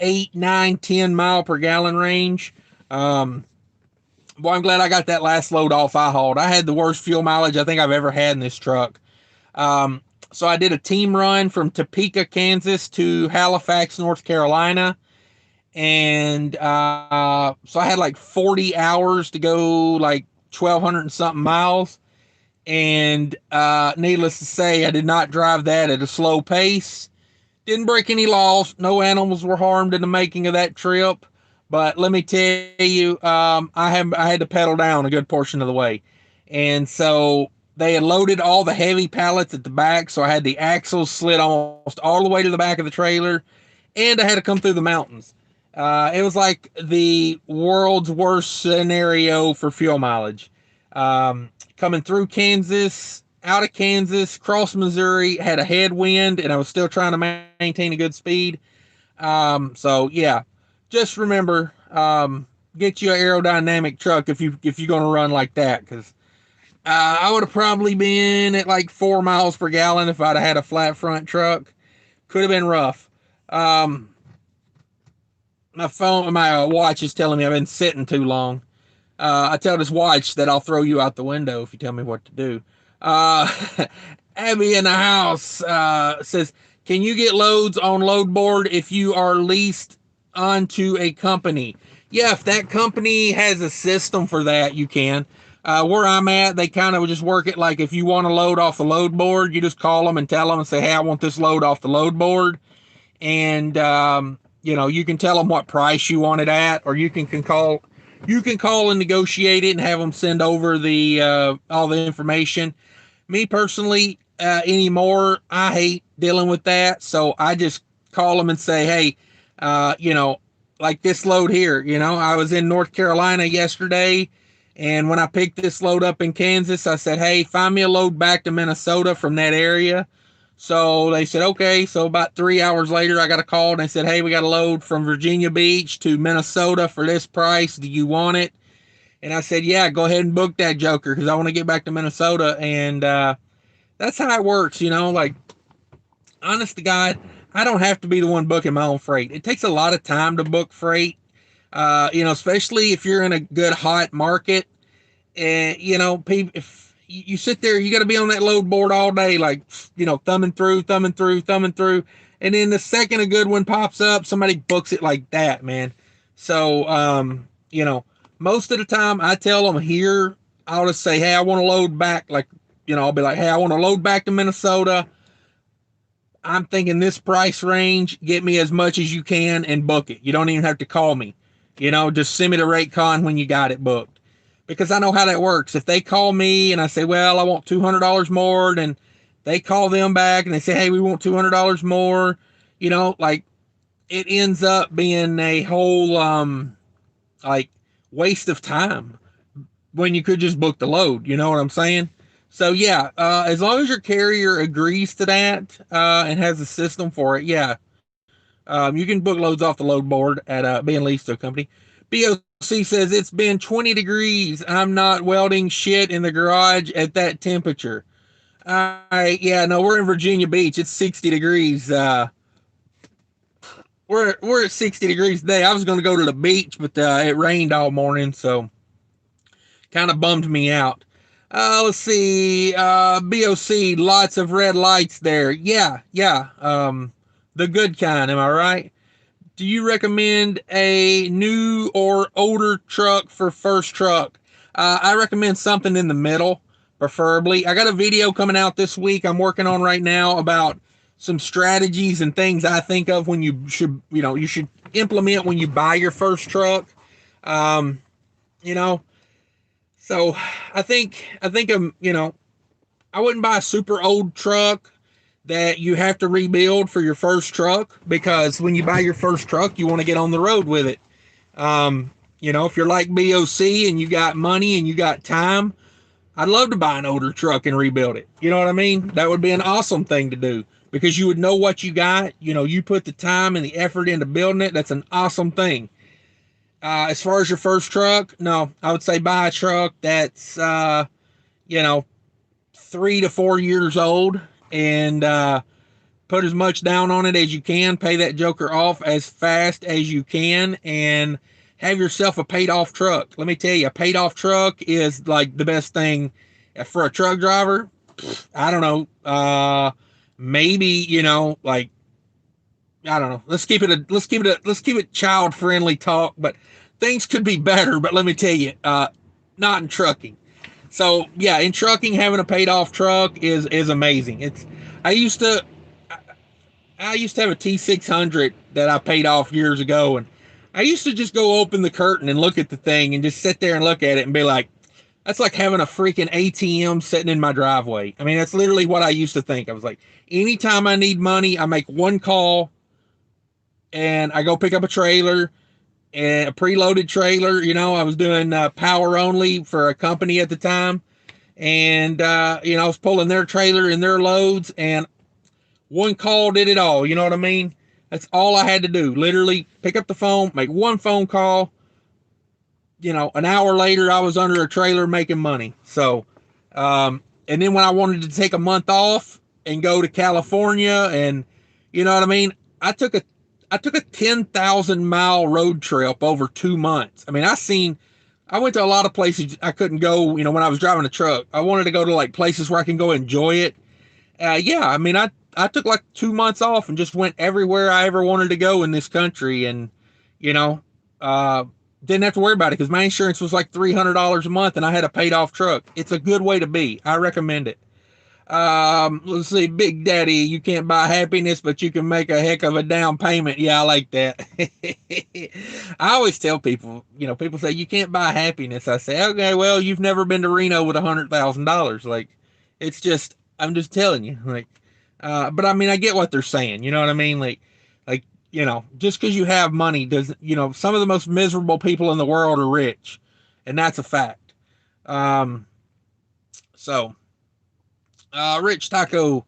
Speaker 1: 8, 9, 10 mile per gallon range. Boy, I'm glad I got that last load off I hauled. I had the worst fuel mileage I think I've ever had in this truck. So I did a team run from Topeka, Kansas to Halifax, North Carolina. And so I had like 40 hours to go like 1,200 and something miles. And needless to say, I did not drive that at a slow pace. Didn't break any laws. No animals were harmed in the making of that trip. But let me tell you, I had to pedal down a good portion of the way. And so they had loaded all the heavy pallets at the back. So I had the axles slid almost all the way to the back of the trailer. And I had to come through the mountains. It was like the world's worst scenario for fuel mileage. Coming through Kansas, out of Kansas, cross Missouri, had a headwind, and I was still trying to maintain a good speed. So yeah, just remember, get you an aerodynamic truck if you're going to run like that, because I would have probably been at like 4 miles per gallon if I'd have had a flat front truck. Could have been rough. My watch is telling me I've been sitting too long. I tell this watch that I'll throw you out the window if you tell me what to do. Abby in the house says, can you get loads on load board if you are leased onto a company? Yeah, if that company has a system for that, you can. Where I'm at, they kind of just work it like if you want to load off the load board, you just call them and tell them and say, hey, I want this load off the load board. And, you can tell them what price you want it at, or you can call and negotiate it and have them send over the all the information. Me personally, anymore, I hate dealing with that, so I just call them and say, hey, like this load here. I was in North Carolina yesterday, and when I picked this load up in Kansas, I said, hey, find me a load back to Minnesota from that area. So they said, okay. So about 3 hours later, I got a call and they said, hey, we got a load from Virginia Beach to Minnesota for this price. Do you want it? And I said, yeah, go ahead and book that joker because I want to get back to Minnesota. And that's how it works, like, honest to God, I don't have to be the one booking my own freight. It takes a lot of time to book freight, especially if you're in a good hot market. And, people, if you sit there, you got to be on that load board all day, like, thumbing through. And then the second a good one pops up, somebody books it like that, man. So, most of the time I tell them here, I'll just say, hey, I want to load back. Like, I'll be like, hey, I want to load back to Minnesota. I'm thinking this price range, get me as much as you can and book it. You don't even have to call me, just send me the rate con when you got it booked. Because I know how that works. If they call me and I say, well, I want $200 more, then they call them back and they say, hey, we want $200 more, like, it ends up being a whole, like, waste of time when you could just book the load. You know what I'm saying? So yeah, as long as your carrier agrees to that, and has a system for it, yeah. You can book loads off the load board at being leased to a company. BOC says it's been 20 degrees. I'm not welding shit in the garage at that temperature. Yeah, no, we're in Virginia Beach. It's 60 degrees. We're at 60 degrees today. I was going to go to the beach, but it rained all morning, so kind of bummed me out. Let's see. BOC, lots of red lights there. Yeah. The good kind, am I right? Do you recommend a new or older truck for first truck? I recommend something in the middle, preferably. I got a video coming out this week I'm working on right now about some strategies and things I think of when you should implement when you buy your first truck. Um, you know, so I think I wouldn't buy a super old truck that you have to rebuild for your first truck, because when you buy your first truck, you want to get on the road with it. Um, if you're like BOC and you got money and you got time, I'd love to buy an older truck and rebuild it. You know what I mean? That would be an awesome thing to do, because you would know what you got. You put the time and the effort into building it. That's an awesome thing. As far as your first truck, no, I would say buy a truck that's, you know, 3 to 4 years old, and put as much down on it as you can. Pay that joker off as fast as you can, and have yourself a paid off truck. Let me tell you, a paid off truck is like the best thing for a truck driver. I don't know. Maybe, like, I don't know. Let's keep it child friendly talk, but things could be better. But let me tell you, not in trucking. So yeah, in trucking, having a paid off truck is amazing. I used to I used to have a T600 that I paid off years ago, and I used to just go open the curtain and look at the thing and just sit there and look at it and be like, that's like having a freaking ATM sitting in my driveway. I mean, that's literally what I used to think. I was like, anytime I need money, I make one call and I go pick up a trailer, and a preloaded trailer. I was doing power only for a company at the time, and I was pulling their trailer and their loads, and one call did it all. You know what I mean? That's all I had to do. Literally pick up the phone, make one phone call. An hour later, I was under a trailer making money. So, and then when I wanted to take a month off and go to California, and you know what I mean, I took a 10,000-mile road trip over 2 months. I mean, I went to a lot of places I couldn't go, when I was driving a truck. I wanted to go to like places where I can go enjoy it. Yeah, I mean, I took like 2 months off and just went everywhere I ever wanted to go in this country, and didn't have to worry about it because my insurance was like $300 a month, and I had a paid off truck. It's a good way to be. I recommend it. Let's see, Big Daddy, you can't buy happiness, but you can make a heck of a down payment. Yeah, I like that. I always tell people, people say you can't buy happiness. I say, okay, well, you've never been to Reno with $100,000. Like, I'm just telling you, like, but I mean, I get what they're saying. You know what I mean? Like, just because you have money doesn't, some of the most miserable people in the world are rich, and that's a fact. So, Rich Taco,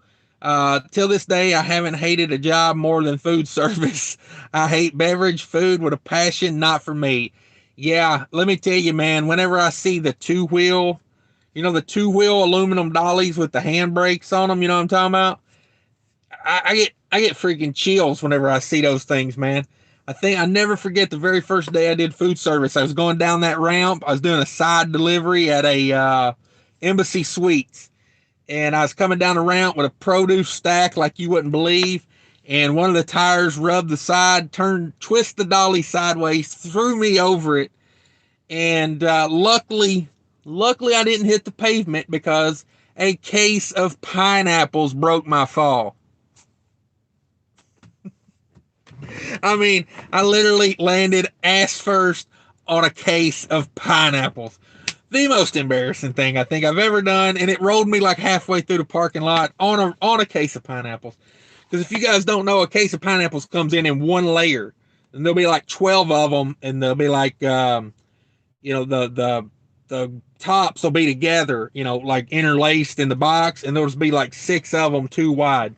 Speaker 1: till this day, I haven't hated a job more than food service. I hate beverage food with a passion, not for me. Yeah, let me tell you, man, whenever I see the two-wheel aluminum dollies with the handbrakes on them, you know what I'm talking about? I get freaking chills whenever I see those things, man. I never forget the very first day I did food service. I was going down that ramp. I was doing a side delivery at a Embassy Suites, and I was coming down the ramp with a produce stack like you wouldn't believe, and one of the tires rubbed the side, twist the dolly sideways, threw me over it, and luckily I didn't hit the pavement because a case of pineapples broke my fall. I mean, I literally landed ass first on a case of pineapples. The most embarrassing thing I think I've ever done, and it rolled me like halfway through the parking lot on a case of pineapples. Because if you guys don't know, a case of pineapples comes in one layer, and there'll be like 12 of them, and they'll be like, the tops will be together, like interlaced in the box, and there'll be like 6 of them too wide.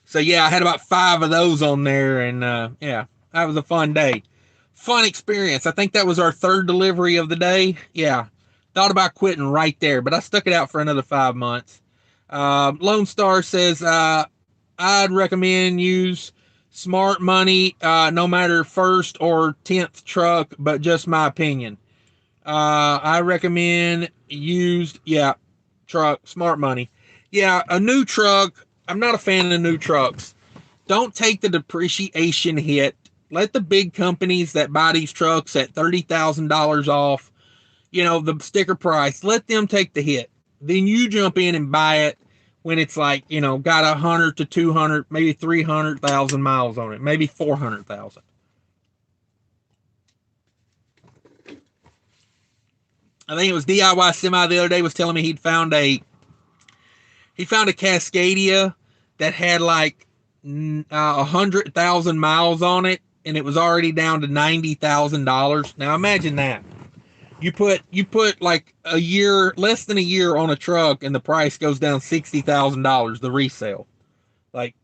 Speaker 1: So yeah, I had about 5 of those on there, and yeah, that was a fun day. Fun experience. I think that was our 3rd delivery of the day. Yeah, thought about quitting right there, but I stuck it out for another 5 months. Lone Star says, I'd recommend use smart money, no matter first or 10th truck, but just my opinion. I recommend truck, smart money. Yeah, a new truck. I'm not a fan of new trucks. Don't take the depreciation hit. Let the big companies that buy these trucks at $30,000 off, the sticker price. Let them take the hit. Then you jump in and buy it when it's like, got 100 to 200, maybe 300,000 miles on it, maybe 400,000. I think it was DIY Semi the other day was telling me he found a Cascadia that had like 100,000 miles on it, and it was already down to $90,000. Now imagine that. You put like a year, less than a year on a truck, and the price goes down $60,000, the resale. Like,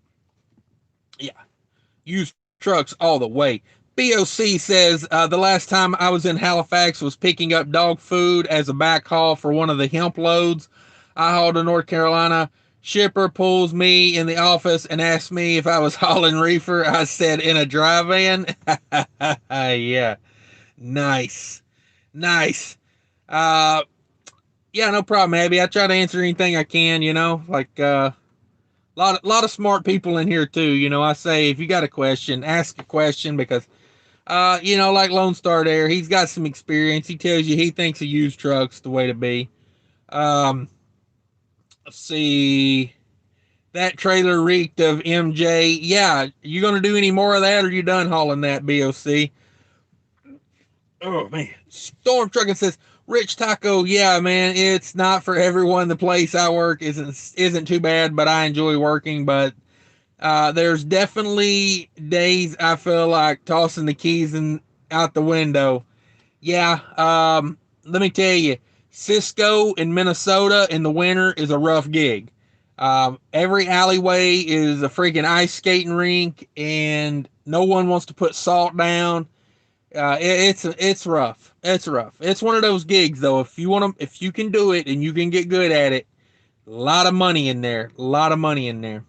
Speaker 1: yeah, used trucks all the way. BOC says the last time I was in Halifax was picking up dog food as a backhaul for one of the hemp loads I hauled to North Carolina. Shipper pulls me in the office and asks me if I was hauling reefer. I said in a dry van. Yeah, nice. Yeah, no problem, Abby. I try to answer anything I can. Like lot of smart people in here too. I say if you got a question, ask a question because like Lone Star there, he's got some experience. He tells you he thinks a used truck's the way to be. Let's see. That trailer reeked of MJ. Yeah, you gonna do any more of that, or you done hauling that, BOC? Oh man, Storm Trucking says Rich Taco. Yeah, man, it's not for everyone. The place I work isn't too bad, but I enjoy working. But there's definitely days I feel like tossing the keys out the window. Yeah, let me tell you, Cisco in Minnesota in the winter is a rough gig. Every alleyway is a freaking ice skating rink, and no one wants to put salt down. It's rough. It's rough. It's one of those gigs though. If you can do it and you can get good at it, a lot of money in there. A lot of money in there.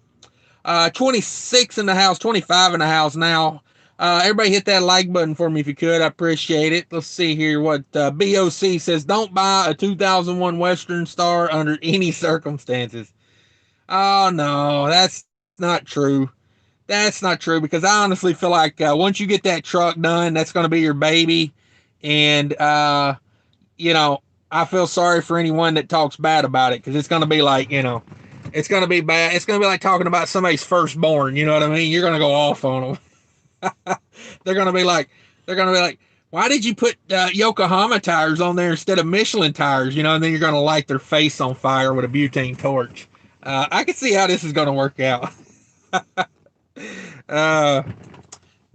Speaker 1: 26 in the house, 25 in the house now. Everybody hit that like button for me if you could. I appreciate it. Let's see here what BOC says. Don't buy a 2001 Western Star under any circumstances. Oh, no, that's not true. That's not true because I honestly feel like once you get that truck done, that's going to be your baby. And, I feel sorry for anyone that talks bad about it because it's going to be like, it's going to be bad. It's going to be like talking about somebody's firstborn. You know what I mean? You're going to go off on them. they're going to be like, why did you put Yokohama tires on there instead of Michelin tires? And then you're going to light their face on fire with a butane torch. I can see how this is going to work out. Now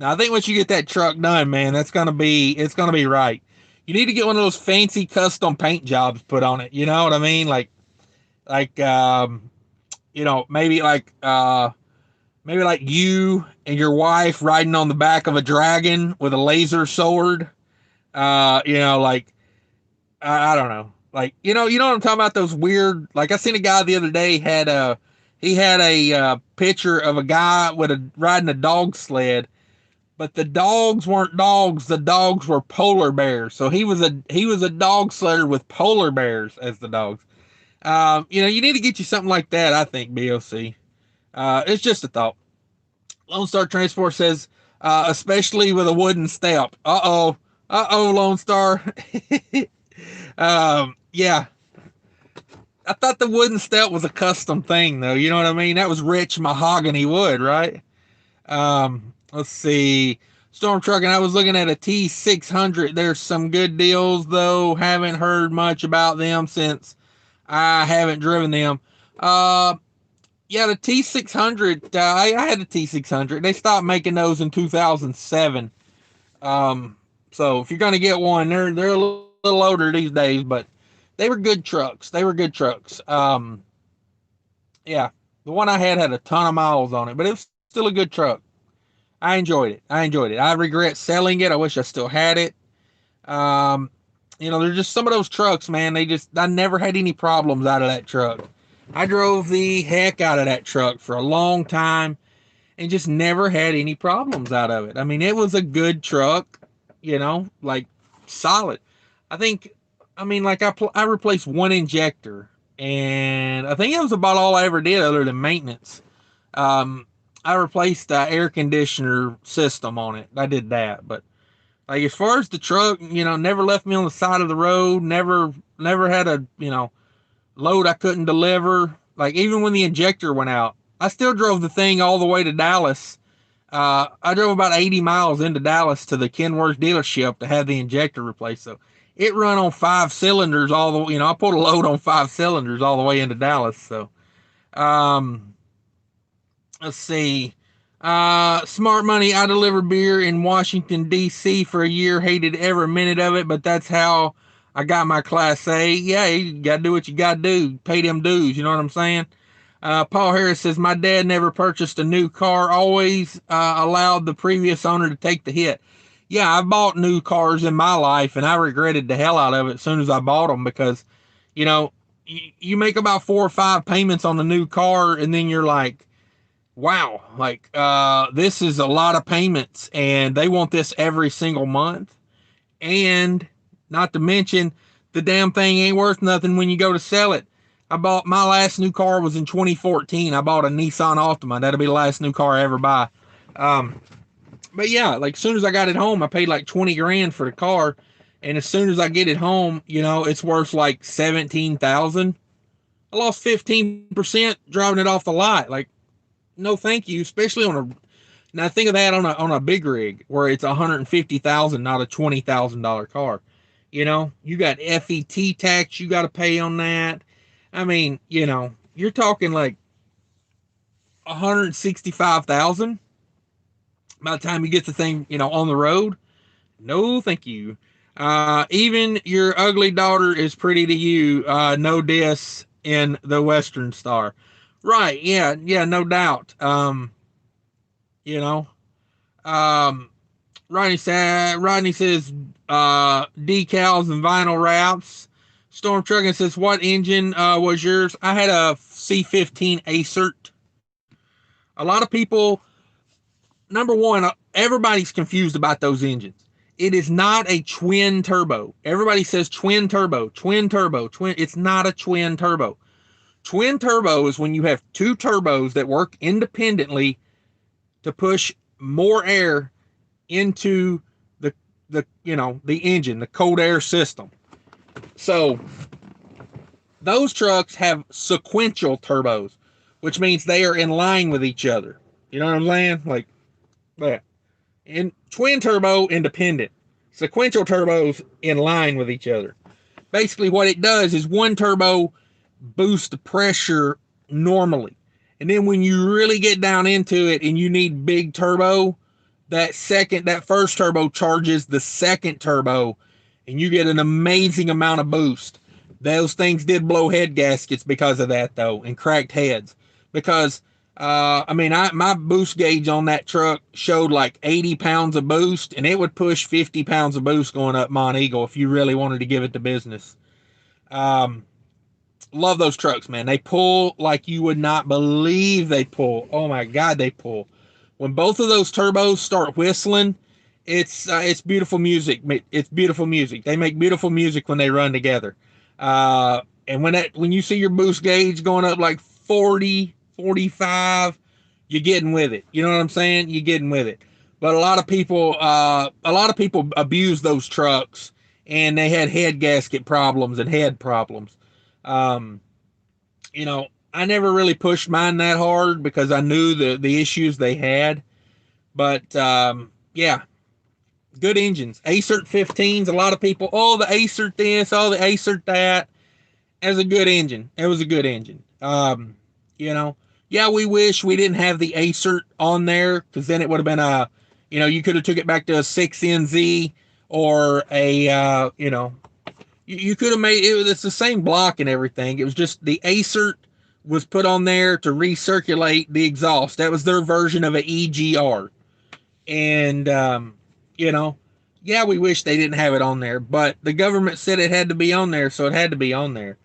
Speaker 1: I think once you get that truck done, man, it's gonna be right. You need to get one of those fancy custom paint jobs put on it. You know what I mean? Maybe like you and your wife riding on the back of a dragon with a laser sword. I don't know. You know what I'm talking about? Those weird. Like I seen a guy the other day he had a picture of a guy riding a dog sled, but the dogs weren't dogs. The dogs were polar bears. So he was a dog sledder with polar bears as the dogs. You need to get you something like that. I think BOC. It's just a thought. Lone Star Transport says, especially with a wooden step. Lone Star. Yeah. I thought the wooden step was a custom thing, though. You know what I mean? That was rich mahogany wood, right? Let's see. Storm Trucking, I was looking at a T600. There's some good deals, though. Haven't heard much about them since I haven't driven them. Yeah, the T600. I had the T600. They stopped making those in 2007. So if you're gonna get one, they're a little older these days, but they were good trucks. Yeah, the one I had a ton of miles on it, but it was still a good truck. I enjoyed it. I regret selling it. I wish I still had it. They're just some of those trucks, man. I never had any problems out of that truck. I drove the heck out of that truck for a long time and just never had any problems out of it. I mean, it was a good truck, solid. I replaced one injector, and I think that was about all I ever did other than maintenance. I replaced the air conditioner system on it. I did that, but Like as far as the truck, never left me on the side of the road. Never had a load I couldn't deliver. Like even when the injector went out, I still drove the thing all the way to Dallas. I drove about 80 miles into Dallas to the Kenworth dealership to have the injector replaced. So it run on 5 cylinders all the way. I pulled a load on 5 cylinders all the way into Dallas. So, um, let's see. Smart money. I delivered beer in Washington D.C. for a year. Hated every minute of it, but that's how I got my Class A. Yeah, you gotta do what you gotta do. Pay them dues. You know what I'm saying? Paul Harris says, my dad never purchased a new car, always allowed the previous owner to take the hit. Yeah, I bought new cars in my life, and I regretted the hell out of it as soon as I bought them because, you make about 4 or 5 payments on the new car, and then you're like, wow, like, this is a lot of payments, and they want this every single month. And not to mention, the damn thing ain't worth nothing when you go to sell it. My last new car was in 2014. I bought a Nissan Altima. That'll be the last new car I ever buy. But yeah, like as soon as I got it home, I paid like 20 grand for the car. And as soon as I get it home, it's worth like 17,000. I lost 15% driving it off the lot. Like, no, thank you. Especially now think of that on a big rig where it's 150,000, not a $20,000 car. You got FET tax you got to pay on that. I mean, you're talking like 165,000 by the time you get the thing, on the road. No, thank you. Even your ugly daughter is pretty to you. No diss in the Western Star. Right. Yeah. Yeah. No doubt. You know, Rodney says, decals and vinyl wraps. Storm Trucking says, what engine was yours? I had a C15 Acert. A lot of people, number one, everybody's confused about those engines. It is not a twin turbo. Everybody says twin turbo. It's not a twin turbo. Twin turbo is when you have 2 turbos that work independently to push more air into the engine, the cold air system. So those trucks have sequential turbos, which means they are in line with each other. You know what I'm saying? Like that. In twin turbo, independent. Sequential turbos in line with each other. Basically what it does is one turbo boosts the pressure normally. And then when you really get down into it and you need big turbo, that first turbo charges the second turbo and you get an amazing amount of boost. Those things did blow head gaskets because of that though, and cracked heads. Because my boost gauge on that truck showed like 80 pounds of boost, and it would push 50 pounds of boost going up Mont Eagle if you really wanted to give it the business. Love those trucks, man. They pull like you would not believe they pull. Oh my God, they pull. When both of those turbos start whistling, it's beautiful music. It's beautiful music. They make beautiful music when they run together. And when you see your boost gauge going up like 40, 45, you're getting with it. You know what I'm saying? You're getting with it. But a lot of people abuse those trucks, and they had head gasket problems and head problems. I never really pushed mine that hard because I knew the issues they had. But yeah, good engines. Acert 15s. A lot of people, the Acert this, the Acert that. It was a good engine. It was a good engine. Yeah, we wish we didn't have the Acert on there because then it would have been you could have took it back to a 6NZ or a, you could have made it. It's the same block and everything. It was just the Acert was put on there to recirculate the exhaust. That was their version of an EGR. And, yeah, we wish they didn't have it on there, but the government said it had to be on there, so it had to be on there.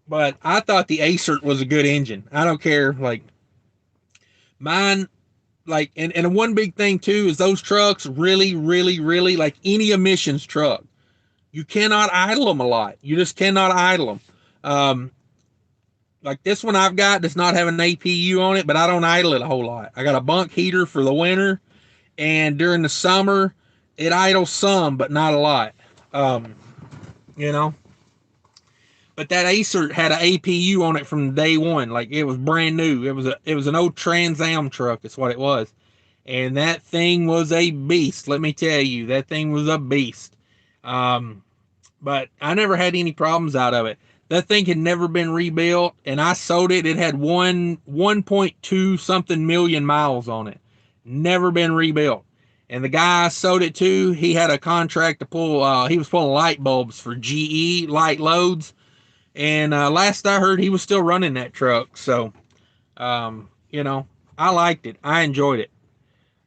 Speaker 1: But I thought the Acert was a good engine. I don't care, like, mine, like, and one big thing, too, is those trucks really, really, really, like any emissions truck, you cannot idle them a lot. You just cannot idle them. Like this one I've got does not have an APU on it, but I don't idle it a whole lot. I got a bunk heater for the winter, and during the summer, It idles some, but not a lot. Um, you know. But that Acer had an APU on it from day one. Like it was brand new. It was an old Trans Am truck. That's what it was. And that thing was a beast. Let me tell you, that thing was a beast. Um, but I never had any problems out of it. That thing had never been rebuilt, and I sold it. It had 1.2 something million miles on it. Never been rebuilt. And the guy I sold it to, he had a contract to pull. He was pulling light bulbs for GE light loads. And last I heard, he was still running that truck. So, you know, I liked it. I enjoyed it.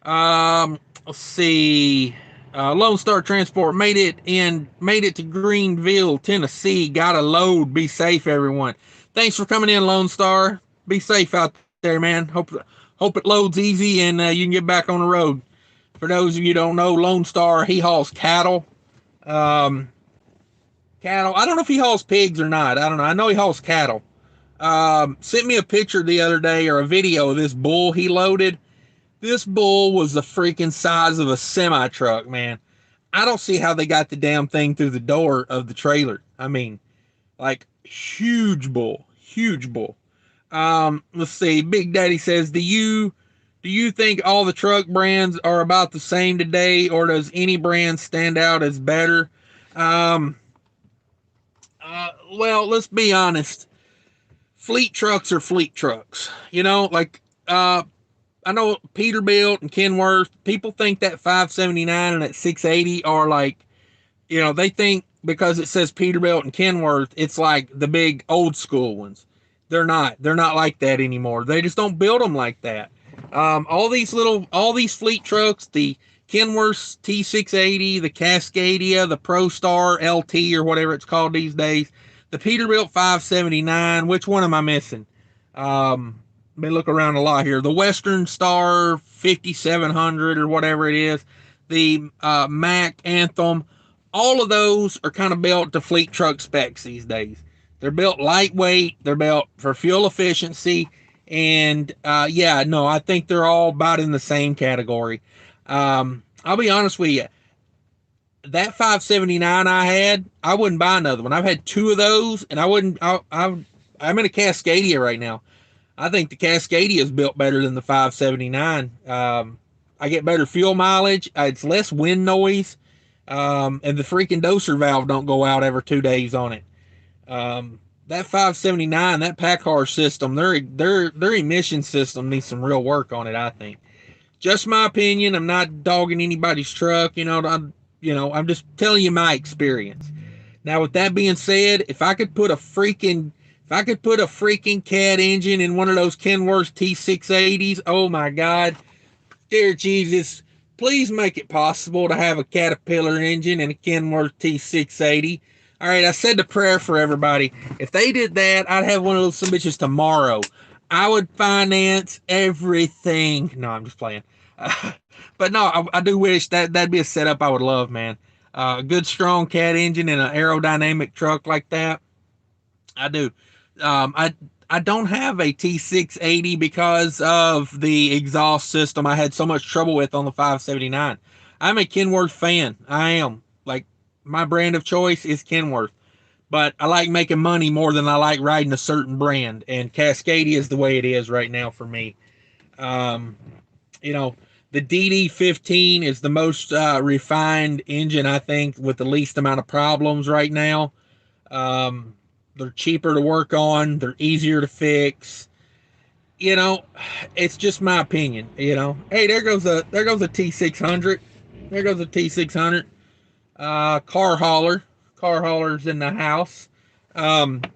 Speaker 1: Let's see. Lone Star Transport made it to Greenville, Tennessee. Got a load. Be safe, everyone. Thanks for coming in, Lone Star. Be safe out there, man. Hope it loads easy and you can get back on the road. For those of you who don't know, Lone Star, he hauls cattle. Cattle. I don't know if he hauls pigs or not. I don't know. I know he hauls cattle. Sent me a picture the other day or a video of this bull he loaded. This bull was the freaking size of a semi truck, man. I don't see how they got the damn thing through the door of the trailer. I mean, like huge bull, huge bull. Let's see. Big Daddy says, do you think all the truck brands are about the same today, or does any brand stand out as better? Well, let's be honest. Fleet trucks are fleet trucks. You know, like I know Peterbilt and Kenworth, people think that 579 and that 680 are like, you know, they think because it says Peterbilt and Kenworth, it's like the big old school ones. They're not. They're not like that anymore. They just don't build them like that. All these fleet trucks, the Kenworth T680, the Cascadia, the ProStar LT or whatever it's called these days, the Peterbilt 579. Which one am I missing? Let me look around a lot here. The Western Star 5700 or whatever it is, the Mack Anthem, all of those are kind of built to fleet truck specs these days. They're built lightweight. They're built for fuel efficiency. And yeah, no, I think they're all about in the same category. I'll be honest with you. That 579 I had, I wouldn't buy another one. I've had two of those, and I wouldn't. I'm in a Cascadia right now. I think the Cascadia is built better than the 579. I get better fuel mileage. It's less wind noise, and the freaking doser valve don't go out every 2 days on it. That 579, that PACCAR system, their emission system needs some real work on it. I think. Just my opinion. I'm not dogging anybody's truck. I'm just telling you my experience. Now, with that being said, if I could put a freaking CAT engine in one of those Kenworth T680s, oh my God, dear Jesus, please make it possible to have a Caterpillar engine in a Kenworth T680. All right, I said the prayer for everybody. If they did that, I'd have one of those some bitches tomorrow. I would finance everything. No, I'm just playing. But no, I do wish that'd be a setup I would love, man. A good strong CAT engine in an aerodynamic truck like that. I do. I don't have a T680 because of the exhaust system I had so much trouble with on the 579. I'm a Kenworth fan. I am. Like, my brand of choice is Kenworth. But I like making money more than I like riding a certain brand. And Cascadia is the way it is right now for me. Um, you know, the DD15 is the most refined engine, I think, with the least amount of problems right now. They're cheaper to work on. They're easier to fix. It's just my opinion. Hey, there goes a T600. There goes a T600. Car hauler. Car hauler's in the house. But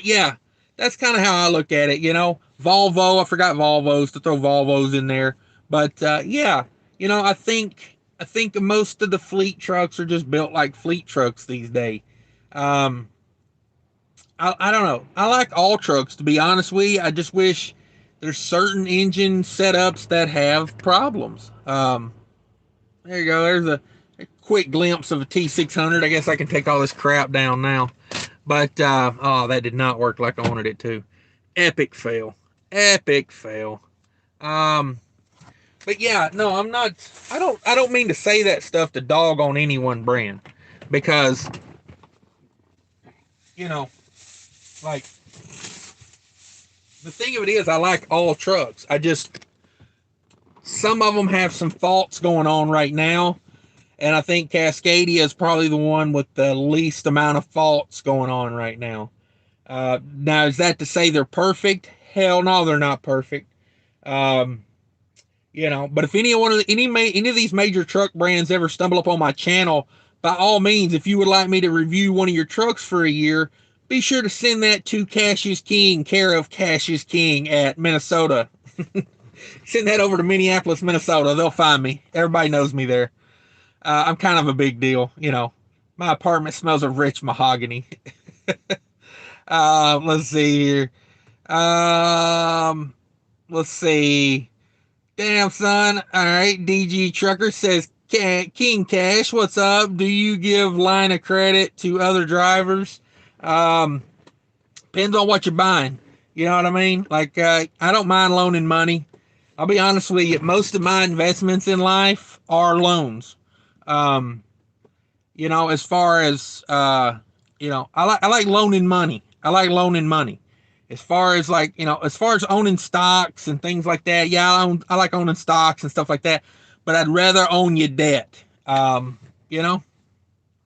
Speaker 1: yeah, that's kind of how I look at it. Volvo. I forgot Volvos to throw Volvos in there. But yeah, I think most of the fleet trucks are just built like fleet trucks these days. I don't know. I like all trucks, to be honest with you. I just wish there's certain engine setups that have problems. There you go. There's a quick glimpse of a T600. I guess I can take all this crap down now. But, that did not work like I wanted it to. Epic fail. Epic fail. But yeah, no, I'm not. I don't mean to say that stuff to dog on any one brand, because you know, like the thing of it is, I like all trucks. I just some of them have some faults going on right now, and I think Cascadia is probably the one with the least amount of faults going on right now. Now, is that to say they're perfect? Hell no, they're not perfect. Um, but if any of these major truck brands ever stumble upon my channel, by all means, if you would like me to review one of your trucks for a year, be sure to send that to Cash is King, care of Cash is King at Minnesota. Send that over to Minneapolis, Minnesota. They'll find me. Everybody knows me there. I'm kind of a big deal. My apartment smells of rich mahogany. Let's see here. Um, let's see. Damn, son. All right. DG Trucker says, King Cash, what's up? Do you give line of credit to other drivers? Um, Depends on what you're buying. You know what I mean? Like, I don't mind loaning money. I'll be honest with you. Most of my investments in life are loans. Um, as far as, I like loaning money. I like loaning money. As far as as far as owning stocks and things like that, yeah, I like owning stocks and stuff like that. But I'd rather own your debt. You know,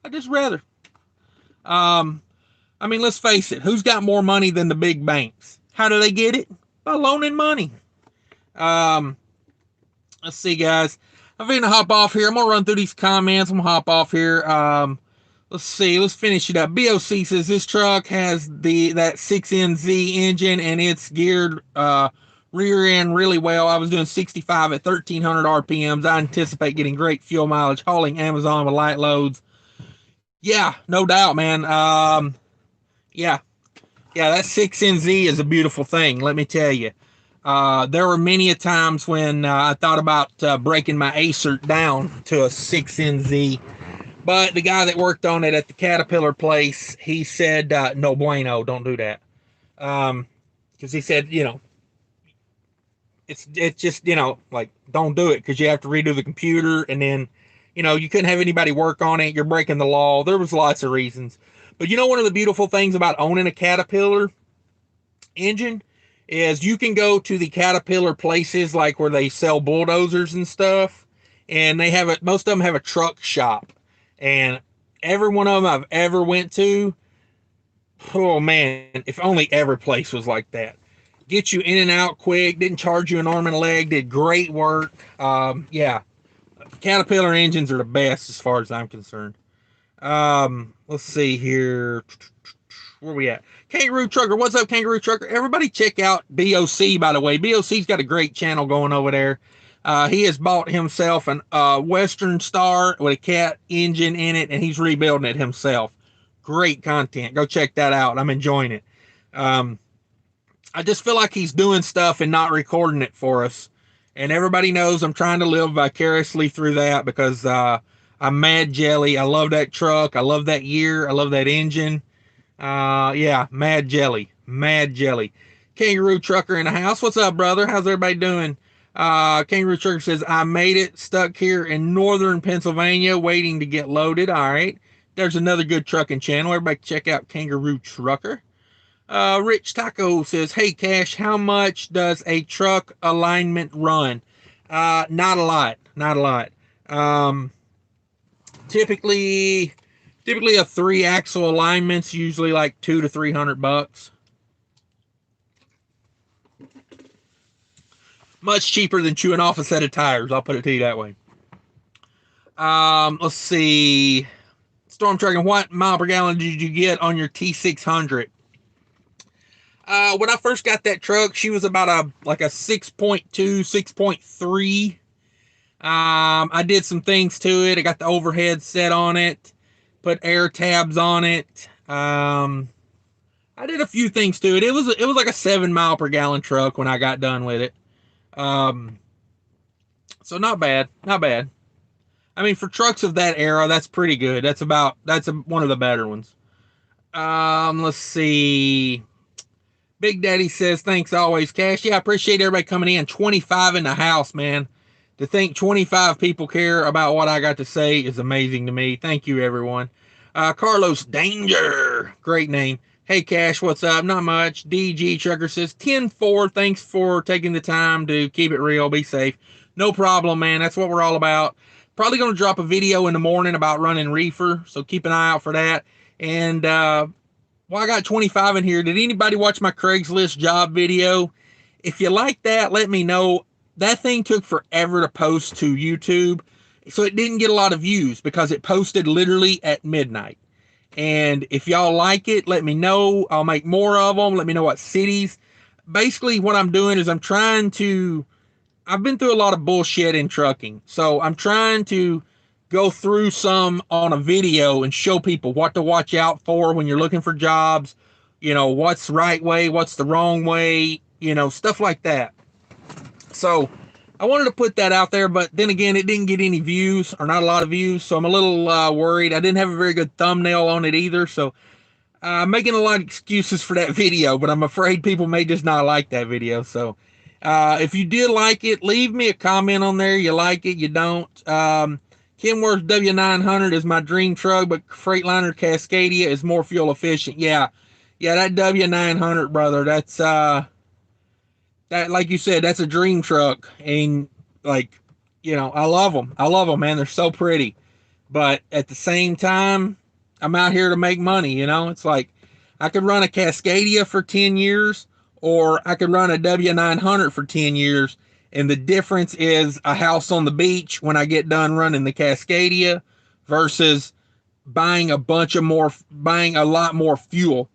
Speaker 1: I just rather. Um, I mean, let's face it. Who's got more money than the big banks? How do they get it? By loaning money. Um, let's see, guys. I'm going to hop off here. I'm going to run through these comments. I'm going to hop off here. Let's see. Let's finish it up. BOC says this truck has that 6NZ engine and it's geared rear end really well. I was doing 65 at 1,300 RPMs. I anticipate getting great fuel mileage hauling Amazon with light loads. Yeah, no doubt, man. Yeah, that 6NZ is a beautiful thing. Let me tell you. There were many a times when I thought about breaking my Acer down to a 6NZ. But the guy that worked on it at the Caterpillar place, he said, no bueno, don't do that. Because he said, it's just, like, don't do it because you have to redo the computer. And then, you couldn't have anybody work on it. You're breaking the law. There was lots of reasons. But one of the beautiful things about owning a Caterpillar engine is you can go to the Caterpillar places like where they sell bulldozers and stuff. And they have it. Most of them have a truck shop. And every one of them I've ever went to, oh man, if only every place was like that. Get you in and out quick, didn't charge you an arm and a leg, did great work. Yeah, Caterpillar engines are the best as far as I'm concerned. Let's see here. Where we at? Kangaroo Trucker, what's up, Kangaroo Trucker? Everybody check out BOC, by the way. BOC's got a great channel going over there. He has bought himself an Western Star with a cat engine in it, and he's rebuilding it himself. Great content. Go check that out. I'm enjoying it. I just feel like he's doing stuff and not recording it for us. And everybody knows I'm trying to live vicariously through that because I'm mad jelly. I love that truck. I love that year. I love that engine. Yeah, mad jelly. Mad jelly. Kangaroo Trucker in the house. What's up, brother? How's everybody doing? Kangaroo Trucker says, I made it stuck here in northern Pennsylvania waiting to get loaded. All right. There's another good trucking channel. Everybody check out Kangaroo Trucker. Rich Taco says, hey, Cash, how much does a truck alignment run? Not a lot. Not a lot. Typically a 3-axle alignment's usually like $200 to $300. Much cheaper than chewing off a set of tires. I'll put it to you that way. Let's see. Storm Trucking, what mile per gallon did you get on your T600? When I first got that truck, she was about a 6.2, 6.3. I did some things to it. I got the overhead set on it, put air tabs on it. I did a few things to it. It was like a 7 mile per gallon truck when I got done with it. So not bad, not bad. I mean, for trucks of that era, that's pretty good. That's one of the better ones. Let's see. Big Daddy says, thanks always, Cash. Yeah, I appreciate everybody coming in. 25 in the house, man. to think 25 people care about what I got to say is amazing to me. Thank you, everyone. Carlos Danger, great name. Hey, Cash, what's up? Not much. DG Trucker says 10-4. Thanks for taking the time to keep it real. Be safe. No problem, man. That's what we're all about. Probably going to drop a video in the morning about running reefer, so keep an eye out for that. And well, I got 25 in here. Did anybody watch my Craigslist job video? If you like that, let me know. That thing took forever to post to YouTube, so it didn't get a lot of views because it posted literally at midnight. And if y'all like it, let me know. I'll make more of them. Let me know what cities. Basically, what I'm doing is I've been through a lot of bullshit in trucking. So I'm trying to go through some on a video and show people what to watch out for when you're looking for jobs. You know, what's the right way, what's the wrong way, you know, stuff like that. So I wanted to put that out there, but then again, it didn't get any views, or not a lot of views, so I'm a little worried. I didn't have a very good thumbnail on it either, so I'm making a lot of excuses for that video, but I'm afraid people may just not like that video. So if you did like it, leave me a comment on there. You like it, you don't. Kenworth W900 is my dream truck, but Freightliner Cascadia is more fuel efficient. Yeah, that W900, brother, that's... that, like you said, that's a dream truck. And, like, you know, I love them. I love them, man. They're so pretty. But at the same time, I'm out here to make money, you know? It's like, I could run a Cascadia for 10 years, or I could run a W900 for 10 years. And the difference is a house on the beach when I get done running the Cascadia versus buying a lot more fuel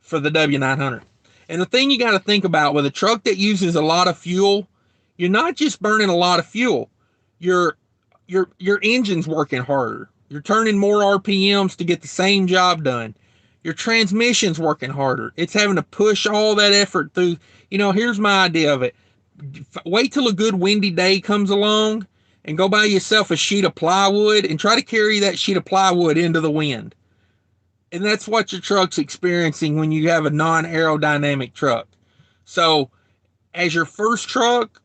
Speaker 1: for the W900. And the thing you got to think about with a truck that uses a lot of fuel, you're not just burning a lot of fuel. Your engine's working harder. You're turning more RPMs to get the same job done. Your transmission's working harder. It's having to push all that effort through. You know, here's my idea of it. Wait till a good windy day comes along and go buy yourself a sheet of plywood and try to carry that sheet of plywood into the wind. And that's what your truck's experiencing when you have a non-aerodynamic truck. So as your first truck,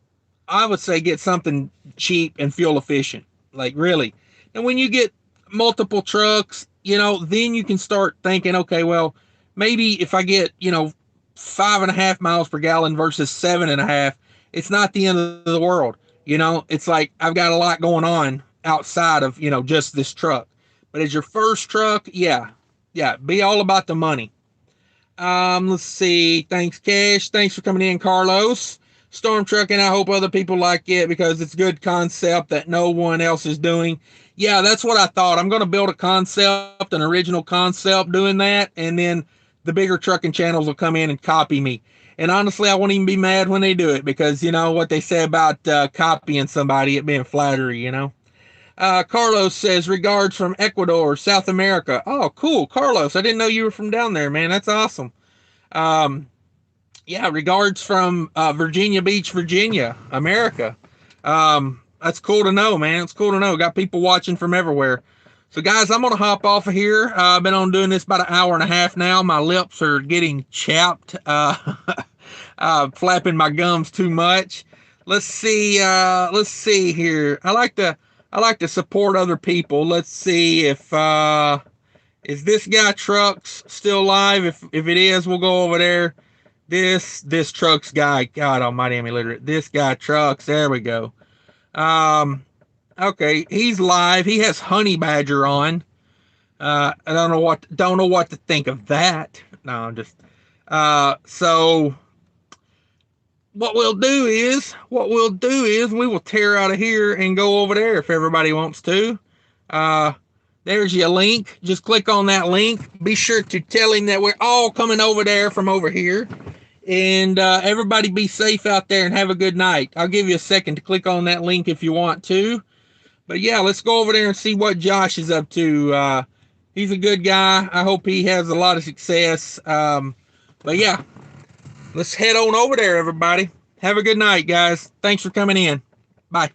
Speaker 1: I would say get something cheap and fuel efficient. Like, really. And when you get multiple trucks, you know, then you can start thinking, okay, well, maybe if I get, you know, 5.5 miles per gallon versus 7.5, it's not the end of the world. You know, it's like I've got a lot going on outside of, you know, just this truck. But as your first truck, yeah, be all about the money. Let's see. Thanks, Cash. Thanks for coming in, Carlos. Storm trucking, I hope other people like it because it's a good concept that no one else is doing. Yeah, that's what I thought. I'm going to build a concept, an original concept doing that, and then the bigger trucking channels will come in and copy me. And honestly, I won't even be mad when they do it because, you know, what they say about copying somebody, it being flattery, you know. Carlos says, regards from Ecuador, South America. Oh, cool, Carlos. I didn't know you were from down there, man. That's awesome. Yeah, regards from Virginia Beach, Virginia, America. That's cool to know, man. It's cool to know. Got people watching from everywhere. So, guys, I'm going to hop off of here. I've been on doing this about an hour and a half now. My lips are getting chapped, flapping my gums too much. Let's see here. I like to support other people. Let's see if is this guy Trucks still live? If it is, we'll go over there. This Trucks guy, God almighty, I'm illiterate. This guy Trucks, there we go. Okay, he's live. He has Honey Badger on. I don't know what to think of that. No, I'm just so what we'll do is we will tear out of here and go over there if everybody wants to. There's your link. Just click on that link. Be sure to tell him that we're all coming over there from over here. And everybody be safe out there and have a good night. I'll give you a second to click on that link if you want to. But yeah, let's go over there and see what Josh is up to. He's a good guy. I hope he has a lot of success. But yeah, let's head on over there, everybody. Have a good night, guys. Thanks for coming in. Bye.